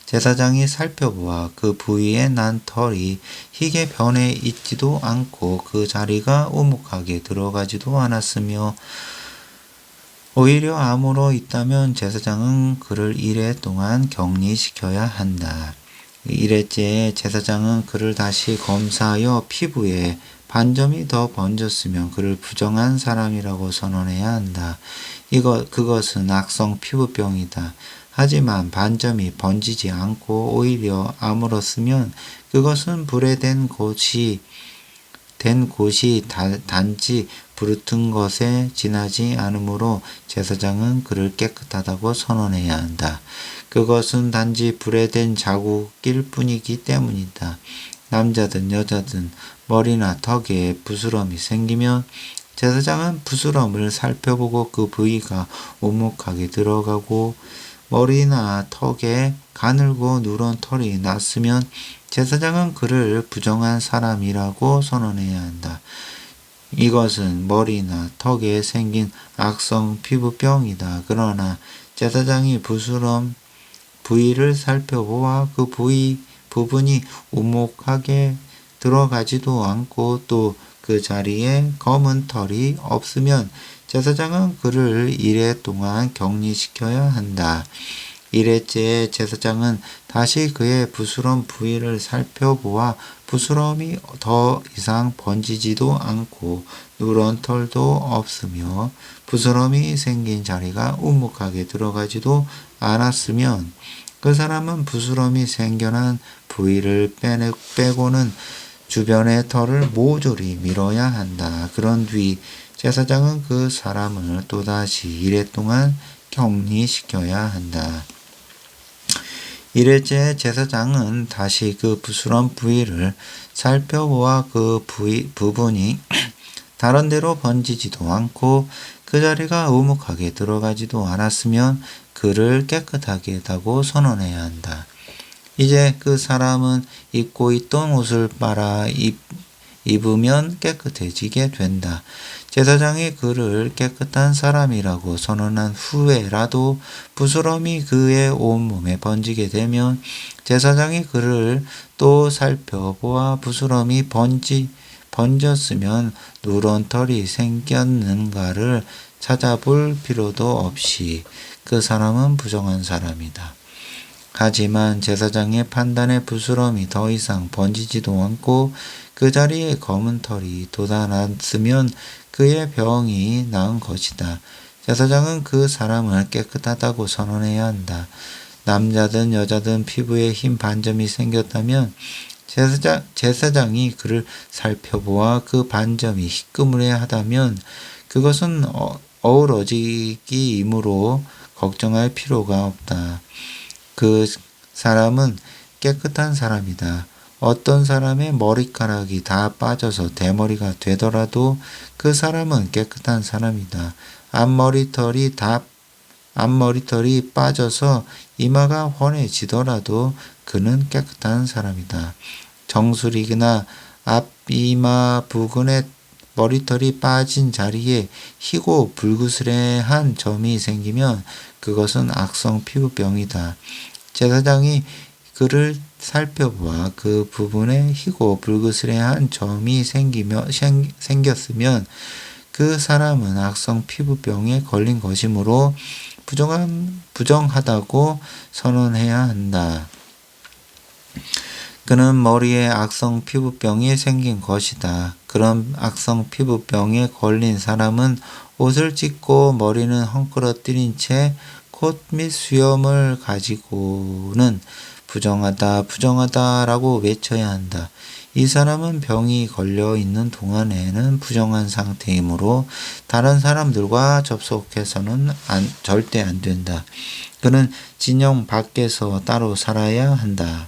제사장이 살펴보아 그 부위에 난 털이 희게 변해 있지도 않고 그 자리가 오목하게 들어가지도 않았으며 오히려 암으로 있다면 제사장은 그를 이래 동안 격리시켜야 한다. 이래째에 제사장은 그를 다시 검사하여 피부에 반점이 더 번졌으면 그를 부정한 사람이라고 선언해야 한다. 그것은 악성 피부병이다. 하지만 반점이 번지지 않고 오히려 아물었으면 그것은 불에 된 곳이 단지 부르튼 것에 지나지 않으므로 제사장은 그를 깨끗하다고 선언해야 한다. 그것은 단지 불에 댄 자국일 뿐이기 때문이다. 남자든 여자든 머리나 턱에 부스럼이 생기면 제사장은 부스럼을 살펴보고 그 부위가 오목하게 들어가고 머리나 턱에 가늘고 누런 털이 났으면 제사장은 그를 부정한 사람이라고 선언해야 한다. 이것은 머리나 턱에 생긴 악성 피부병이다. 그러나 제사장이 부스럼 부위를 살펴보아 그 부분이 오목하게 들어가지도 않고 또 그 자리에 검은 털이 없으면 제사장은 그를 이래 동안 격리시켜야 한다. 이래째에 제사장은 다시 그의 부스럼 부위를 살펴보아 부스럼이 더 이상 번지지도 않고 누런 털도 없으며 부스럼이 생긴 자리가 우묵하게 들어가지도 않았으면 그 사람은 부스럼이 생겨난 부위를 빼고는 주변의 털을 모조리 밀어야 한다. 그런 뒤 제사장은 그 사람을 또다시 이래 동안 격리시켜야 한다. 이래째 제사장은 다시 그 부스럼 부위를 살펴보아 그 부분이 다른 데로 번지지도 않고 그 자리가 우묵하게 들어가지도 않았으면 그를 깨끗하게 하다고 선언해야 한다. 이제 그 사람은 입고 있던 옷을 빨아 입으면 깨끗해지게 된다. 제사장이 그를 깨끗한 사람이라고 선언한 후에라도 부스럼이 그의 온몸에 번지게 되면 제사장이 그를 또 살펴보아 부스럼이 번졌으면 누런 털이 생겼는가를 찾아볼 필요도 없이 그 사람은 부정한 사람이다. 하지만 제사장의 판단에 부스럼이 더 이상 번지지도 않고 그 자리에 검은 털이 돋아났으면 그의 병이 나은 것이다. 제사장은 그 사람을 깨끗하다고 선언해야 한다. 남자든 여자든 피부에 흰 반점이 생겼다면 제사장이 그를 살펴보아 그 반점이 희끄무레하다면 그것은 어우러지기이므로 걱정할 필요가 없다. 그 사람은 깨끗한 사람이다. 어떤 사람의 머리카락이 다 빠져서 대머리가 되더라도 그 사람은 깨끗한 사람이다. 앞머리털이 빠져서 이마가 훤해지더라도 그는 깨끗한 사람이다. 정수리나 앞이마 부근에 머리털이 빠진 자리에 희고 불그스레한 점이 생기면 그것은 악성 피부병이다. 제사장이 그를 살펴보아 그 부분에 희고 불그스레한 점이 생겼으면 그 사람은 악성 피부병에 걸린 것이므로 부정하다고 선언해야 한다. 그는 머리에 악성 피부병이 생긴 것이다. 그런 악성 피부병에 걸린 사람은 옷을 찢고 머리는 헝클어뜨린 채 콧 및 수염을 가지고는 부정하다 라고 외쳐야 한다. 이 사람은 병이 걸려 있는 동안에는 부정한 상태이므로 다른 사람들과 접속해서는 절대 안 된다. 그는 진영 밖에서 따로 살아야 한다.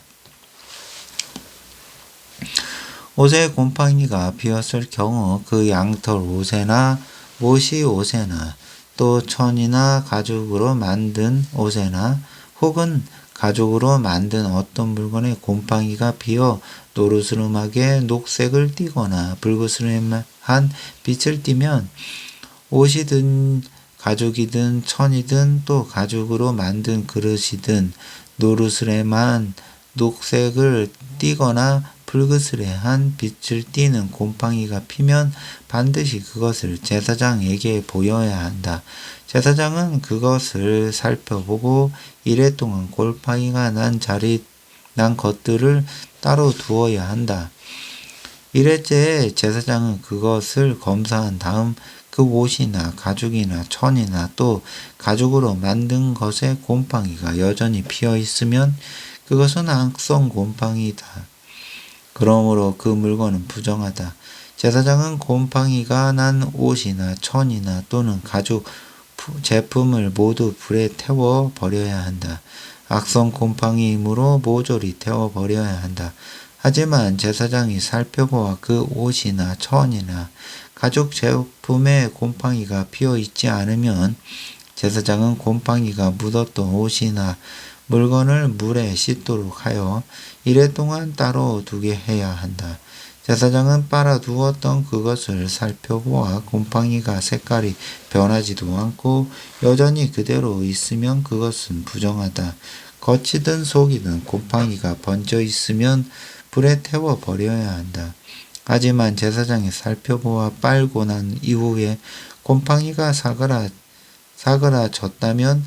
옷에 곰팡이가 피었을 경우 그 양털 옷에나 못이 옷에나 또 천이나 가죽으로 만든 옷에나 혹은 가죽으로 만든 어떤 물건에 곰팡이가 피어 노르스름하게 녹색을 띠거나 불그스름한 빛을 띠면 옷이든 가죽이든 천이든 또 가죽으로 만든 그릇이든 노르스름한 녹색을 띠거나 불그스레한 빛을 띠는 곰팡이가 피면 반드시 그것을 제사장에게 보여야 한다. 제사장은 그것을 살펴보고 이래 동안 곰팡이가 난 것들을 따로 두어야 한다. 이래째에 제사장은 그것을 검사한 다음 그 옷이나 가죽이나 천이나 또 가죽으로 만든 것에 곰팡이가 여전히 피어 있으면 그것은 악성 곰팡이다. 그러므로 그 물건은 부정하다. 제사장은 곰팡이가 난 옷이나 천이나 또는 가죽 제품을 모두 불에 태워 버려야 한다. 악성 곰팡이이므로 모조리 태워 버려야 한다. 하지만 제사장이 살펴보아 그 옷이나 천이나 가죽 제품에 곰팡이가 피어 있지 않으면 제사장은 곰팡이가 묻었던 옷이나 물건을 물에 씻도록 하여 이래 동안 따로 두게 해야 한다. 제사장은 빨아두었던 그것을 살펴보아 곰팡이가 색깔이 변하지도 않고 여전히 그대로 있으면 그것은 부정하다. 겉이든 속이든 곰팡이가 번져 있으면 불에 태워 버려야 한다. 하지만 제사장이 살펴보아 빨고 난 이후에 곰팡이가 사그라졌다면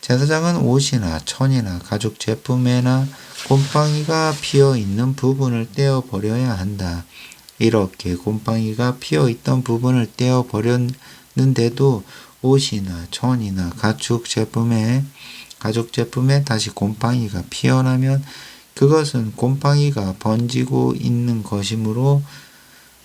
제사장은 옷이나 천이나 가죽 제품에나 곰팡이가 피어 있는 부분을 떼어 버려야 한다. 이렇게 곰팡이가 피어 있던 부분을 떼어 버렸는데도 옷이나 천이나 가죽 제품에 다시 곰팡이가 피어나면 그것은 곰팡이가 번지고 있는 것이므로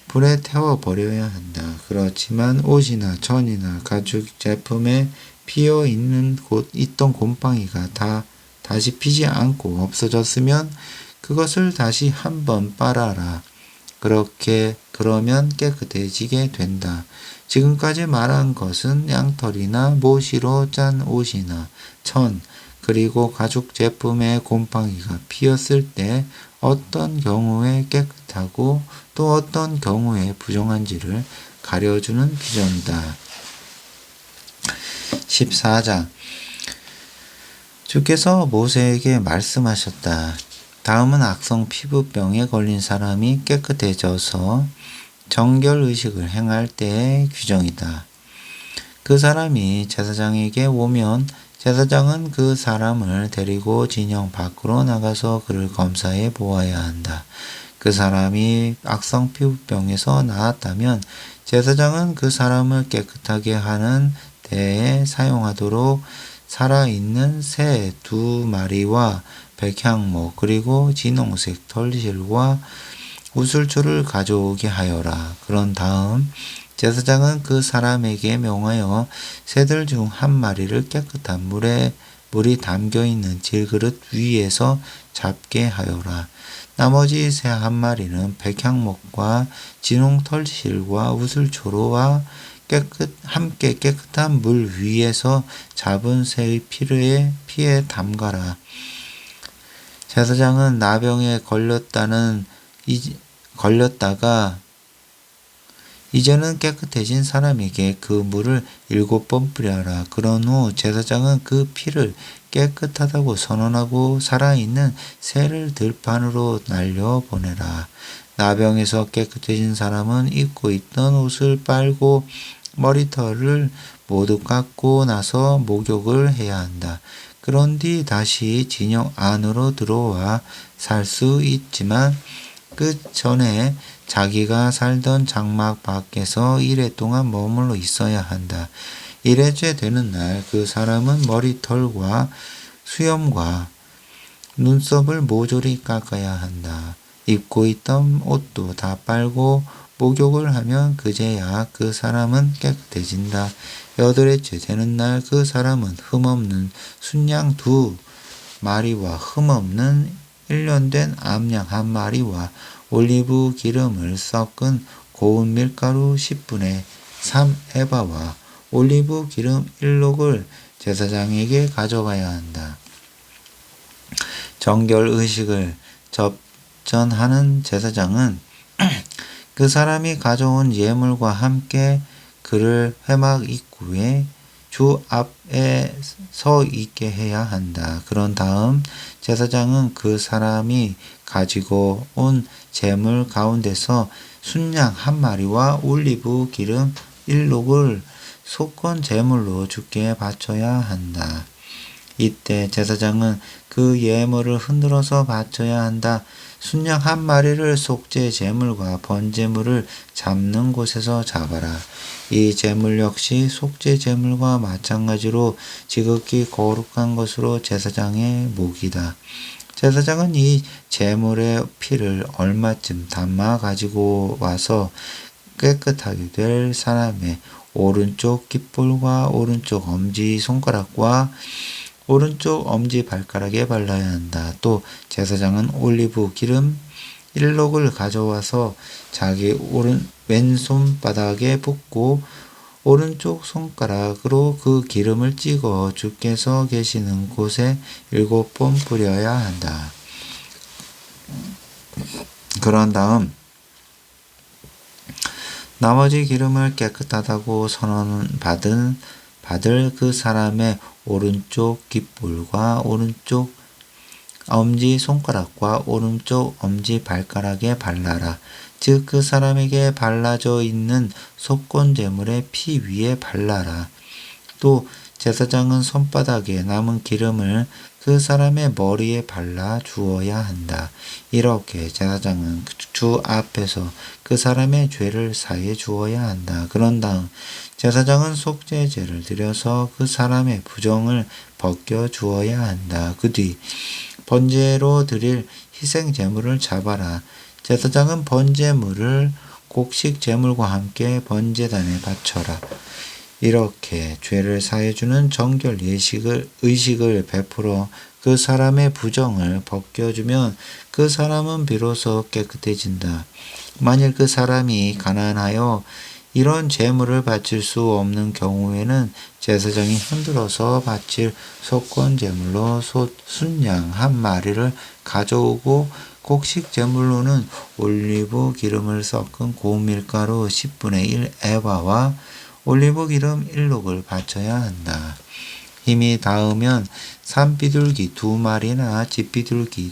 불에 태워 버려야 한다. 그렇지만 옷이나 천이나 가죽 제품에 피어 있던 곰팡이가 다시 피지 않고 없어졌으면 그것을 다시 한번 빨아라. 그러면 깨끗해지게 된다. 지금까지 말한 것은 양털이나 모시로 짠 옷이나 천, 그리고 가죽 제품에 곰팡이가 피었을 때 어떤 경우에 깨끗하고 또 어떤 경우에 부정한지를 가려주는 규정이다. 14장 주께서 모세에게 말씀하셨다. 다음은 악성 피부병에 걸린 사람이 깨끗해져서 정결의식을 행할 때의 규정이다. 그 사람이 제사장에게 오면 제사장은 그 사람을 데리고 진영 밖으로 나가서 그를 검사해 보아야 한다. 그 사람이 악성 피부병에서 나았다면 제사장은 그 사람을 깨끗하게 하는 데에 사용하도록 살아있는 새 2마리와 백향목 그리고 진홍색 털실과 우슬초를 가져오게 하여라. 그런 다음 제사장은 그 사람에게 명하여 새들 중 한 마리를 깨끗한 물이 담겨있는 질그릇 위에서 잡게 하여라. 나머지 새 한 마리는 백향목과 진홍털실과 우슬초로와 함께 깨끗한 물 위에서 잡은 새의 피에 담가라. 제사장은 나병에 걸렸다가 이제는 깨끗해진 사람에게 그 물을 7번 뿌려라. 그런 후 제사장은 그 피를 깨끗하다고 선언하고 살아있는 새를 들판으로 날려보내라. 나병에서 깨끗해진 사람은 입고 있던 옷을 빨고 머리털을 모두 깎고 나서 목욕을 해야 한다. 그런 뒤 다시 진영 안으로 들어와 살 수 있지만 그 전에 자기가 살던 장막 밖에서 이래 동안 머물러 있어야 한다. 이래째 되는 날 그 사람은 머리털과 수염과 눈썹을 모조리 깎아야 한다. 입고 있던 옷도 다 빨고 목욕을 하면 그제야 그 사람은 깨끗해진다. 여덟째 되는 날 그 사람은 흠없는 순양 2마리와 흠없는 1년 된 암양 1마리와 올리브 기름을 섞은 고운 밀가루 10분의 3 에바와 올리브 기름 1록을 제사장에게 가져가야 한다. 정결 의식을 접전하는 제사장은 그 사람이 가져온 예물과 함께 그를 회막 입구에 주 앞에 서 있게 해야 한다. 그런 다음 제사장은 그 사람이 가지고 온 제물 가운데서 순양 1마리와 올리브 기름 1록을 속건 제물로 주께 바쳐야 한다. 이때 제사장은 그 예물을 흔들어서 바쳐야 한다. 순양 1마리를 속죄 제물과 번제물을 잡는 곳에서 잡아라. 이 제물 역시 속죄 제물과 마찬가지로 지극히 거룩한 것으로 제사장의 목이다. 제사장은 이 제물의 피를 얼마쯤 담아 가지고 와서 깨끗하게 될 사람의 오른쪽 깃볼과 오른쪽 엄지손가락과 오른쪽 엄지발가락에 발라야 한다. 또 제사장은 올리브 기름 1록을 가져와서 자기 왼손바닥에 붓고 오른쪽 손가락으로 그 기름을 찍어 주께서 계시는 곳에 7번 뿌려야 한다. 그런 다음 나머지 기름을 깨끗하다고 받을 그 사람의 오른쪽 깃볼과 오른쪽 엄지손가락과 오른쪽 엄지발가락에 발라라. 즉 그 사람에게 발라져 있는 속건제물의 피 위에 발라라. 또 제사장은 손바닥에 남은 기름을 그 사람의 머리에 발라 주어야 한다. 이렇게 제사장은 주 앞에서 그 사람의 죄를 사해 주어야 한다. 그런 다음 제사장은 속죄제를 드려서 그 사람의 부정을 벗겨 주어야 한다. 그 뒤 번제로 드릴 희생제물을 잡아라. 제사장은 번제물을 곡식 제물과 함께 번제단에 바쳐라. 이렇게 죄를 사해주는 정결 의식을 베풀어 그 사람의 부정을 벗겨주면 그 사람은 비로소 깨끗해진다. 만일 그 사람이 가난하여 이런 제물을 바칠 수 없는 경우에는 제사장이 흔들어서 바칠 속건 제물로 순양 1마리를 가져오고 곡식 제물로는 올리브 기름을 섞은 고운 밀가루 10분의 1 에바와 올리브 기름 1록을 바쳐야 한다. 힘이 닿으면 산비둘기 2마리나 집비둘기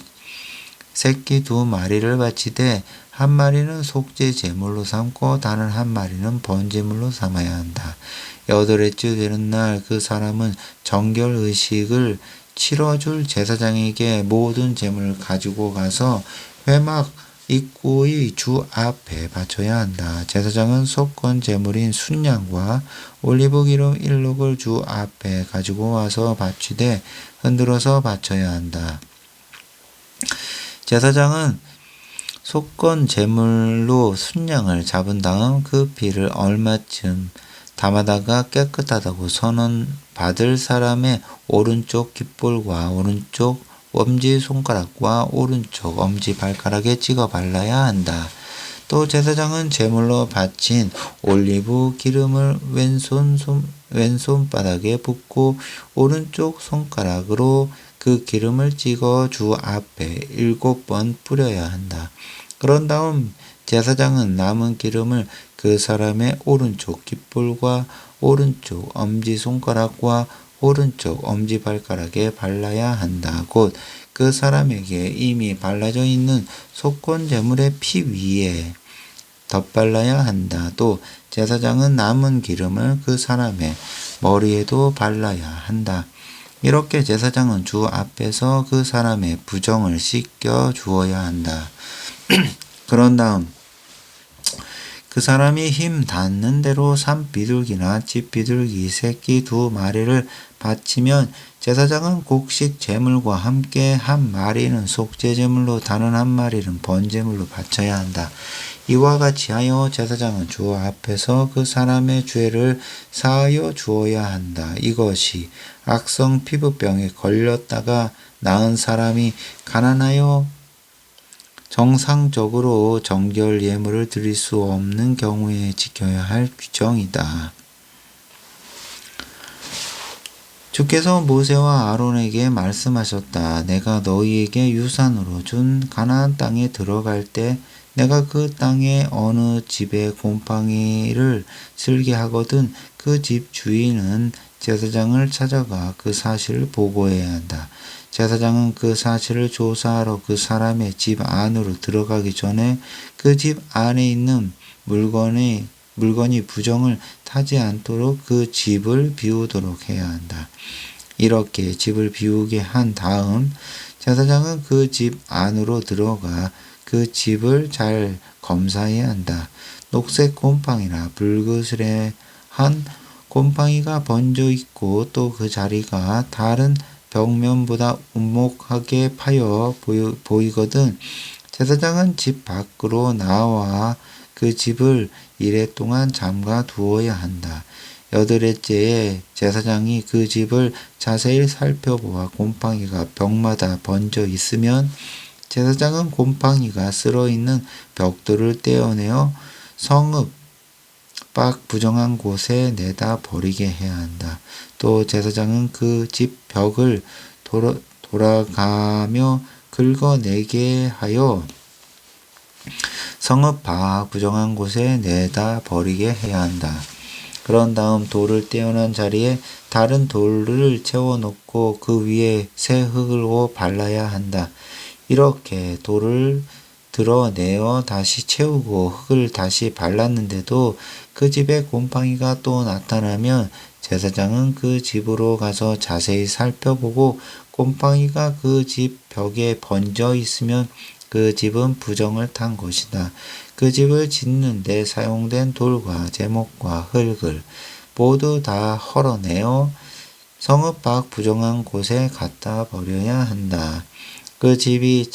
새끼 2마리를 바치되 1마리는 속죄 제물로 삼고 다른 1마리는 번제물로 삼아야 한다. 여덟째 되는 날 그 사람은 정결 의식을 치러줄 제사장에게 모든 제물을 가지고 가서 회막 입구의 주 앞에 바쳐야 한다. 제사장은 속건 제물인 순양과 올리브 기름 1록을 주 앞에 가지고 와서 바치되 흔들어서 바쳐야 한다. 제사장은 속건 제물로 순양을 잡은 다음 그 피를 얼마쯤 담아다가 깨끗하다고 선언받을 사람의 오른쪽 깃볼과 오른쪽 엄지손가락과 오른쪽 엄지발가락에 찍어 발라야 한다. 또 제사장은 제물로 바친 올리브 기름을 왼손바닥에 붓고 오른쪽 손가락으로 그 기름을 찍어 주 앞에 7번 뿌려야 한다. 그런 다음 제사장은 남은 기름을 그 사람의 오른쪽 깃볼과 오른쪽 엄지손가락과 오른쪽 엄지발가락에 발라야 한다. 곧 그 사람에게 이미 발라져 있는 속건 제물의 피 위에 덧발라야 한다. 또 제사장은 남은 기름을 그 사람의 머리에도 발라야 한다. 이렇게 제사장은 주 앞에서 그 사람의 부정을 씻겨 주어야 한다. 그런 다음 그 사람이 힘 닿는 대로 산비둘기나 집비둘기 새끼 2마리를 바치면 제사장은 곡식 제물과 함께 한 마리는 속죄 제물로 다른 한 마리는 번제물로 바쳐야 한다. 이와 같이 하여 제사장은 주 앞에서 그 사람의 죄를 사하여 주어야 한다. 이것이 악성 피부병에 걸렸다가 나은 사람이 가난하여 정상적으로 정결 예물을 드릴 수 없는 경우에 지켜야 할 규정이다. 주께서 모세와 아론에게 말씀하셨다. 내가 너희에게 유산으로 준 가나안 땅에 들어갈 때 내가 그 땅에 어느 집에 곰팡이를 슬게 하거든 그 집 주인은 제사장을 찾아가 그 사실을 보고해야 한다. 제사장은 그 사실을 조사하러 그 사람의 집 안으로 들어가기 전에 그 집 안에 있는 물건이 부정을 타지 않도록 그 집을 비우도록 해야 한다. 이렇게 집을 비우게 한 다음 제사장은 그 집 안으로 들어가 그 집을 잘 검사해야 한다. 녹색 곰팡이나 불그스레한 곰팡이가 번져 있고 또 그 자리가 다른 벽면보다 움목하게 파여 보이거든 제사장은 집 밖으로 나와 그 집을 이래 동안 잠가 두어야 한다. 8회째에 제사장이 그 집을 자세히 살펴보아 곰팡이가 벽마다 번져 있으면 제사장은 곰팡이가 쓸어있는 벽돌을 떼어내어 성읍 밖 부정한 곳에 내다 버리게 해야 한다. 또 제사장은 그 집 벽을 돌아가며 긁어내게 하여 성읍 밖 부정한 곳에 내다 버리게 해야 한다. 그런 다음 돌을 떼어낸 자리에 다른 돌을 채워놓고 그 위에 새 흙을 발라야 한다. 이렇게 돌을 드러내어 다시 채우고 흙을 다시 발랐는데도 그 집에 곰팡이가 또 나타나면 제사장은 그 집으로 가서 자세히 살펴보고 곰팡이가 그 집 벽에 번져 있으면 그 집은 부정을 탄 것이다. 그 집을 짓는 데 사용된 돌과 제목과 흙을 모두 다 헐어내어 성읍 밖 부정한 곳에 갖다 버려야 한다. 그 집이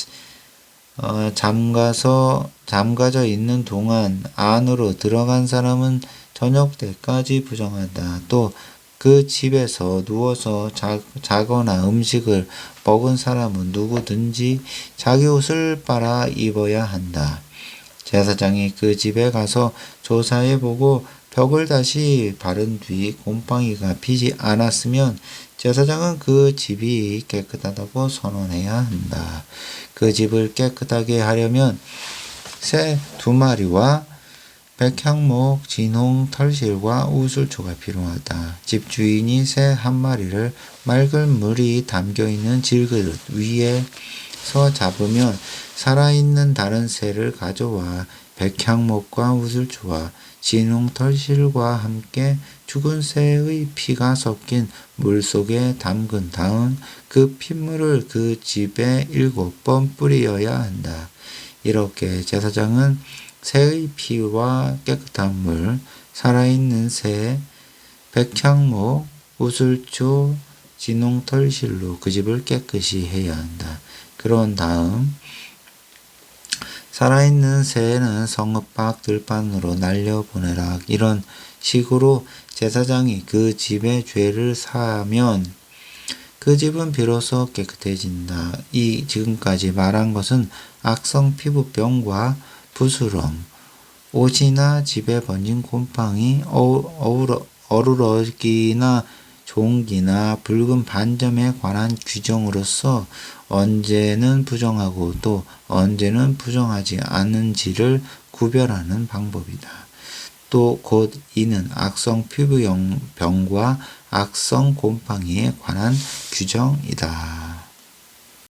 잠가져 있는 동안 안으로 들어간 사람은 저녁 때까지 부정하다. 또 그 집에서 누워서 자거나 음식을 먹은 사람은 누구든지 자기 옷을 빨아 입어야 한다. 제사장이 그 집에 가서 조사해보고 벽을 다시 바른 뒤 곰팡이가 피지 않았으면 제사장은 그 집이 깨끗하다고 선언해야 한다. 그 집을 깨끗하게 하려면 새 2마리와 백향목, 진홍, 털실과 우술초가 필요하다. 집주인이 새 1마리를 맑은 물이 담겨있는 질그릇 위에서 잡으면 살아있는 다른 새를 가져와 백향목과 우술초와 진홍, 털실과 함께 죽은 새의 피가 섞인 물 속에 담근 다음 그 핏물을 그 집에 7번 뿌리어야 한다. 이렇게 제사장은 새의 피와 깨끗한 물, 살아있는 새, 백향목, 우슬초, 진홍털실로 그 집을 깨끗이 해야 한다. 그런 다음 살아있는 새는 성읍 밖 들판으로 날려보내라. 이런 식으로 제사장이 그 집의 죄를 사하면 그 집은 비로소 깨끗해진다. 이 지금까지 말한 것은 악성 피부병과 부스럼, 옷이나 집에 번진 곰팡이, 어루러기나 종기나 붉은 반점에 관한 규정으로서 언제는 부정하고 또 언제는 부정하지 않은지를 구별하는 방법이다. 또 곧 이는 악성 피부병과 악성 곰팡이에 관한 규정이다.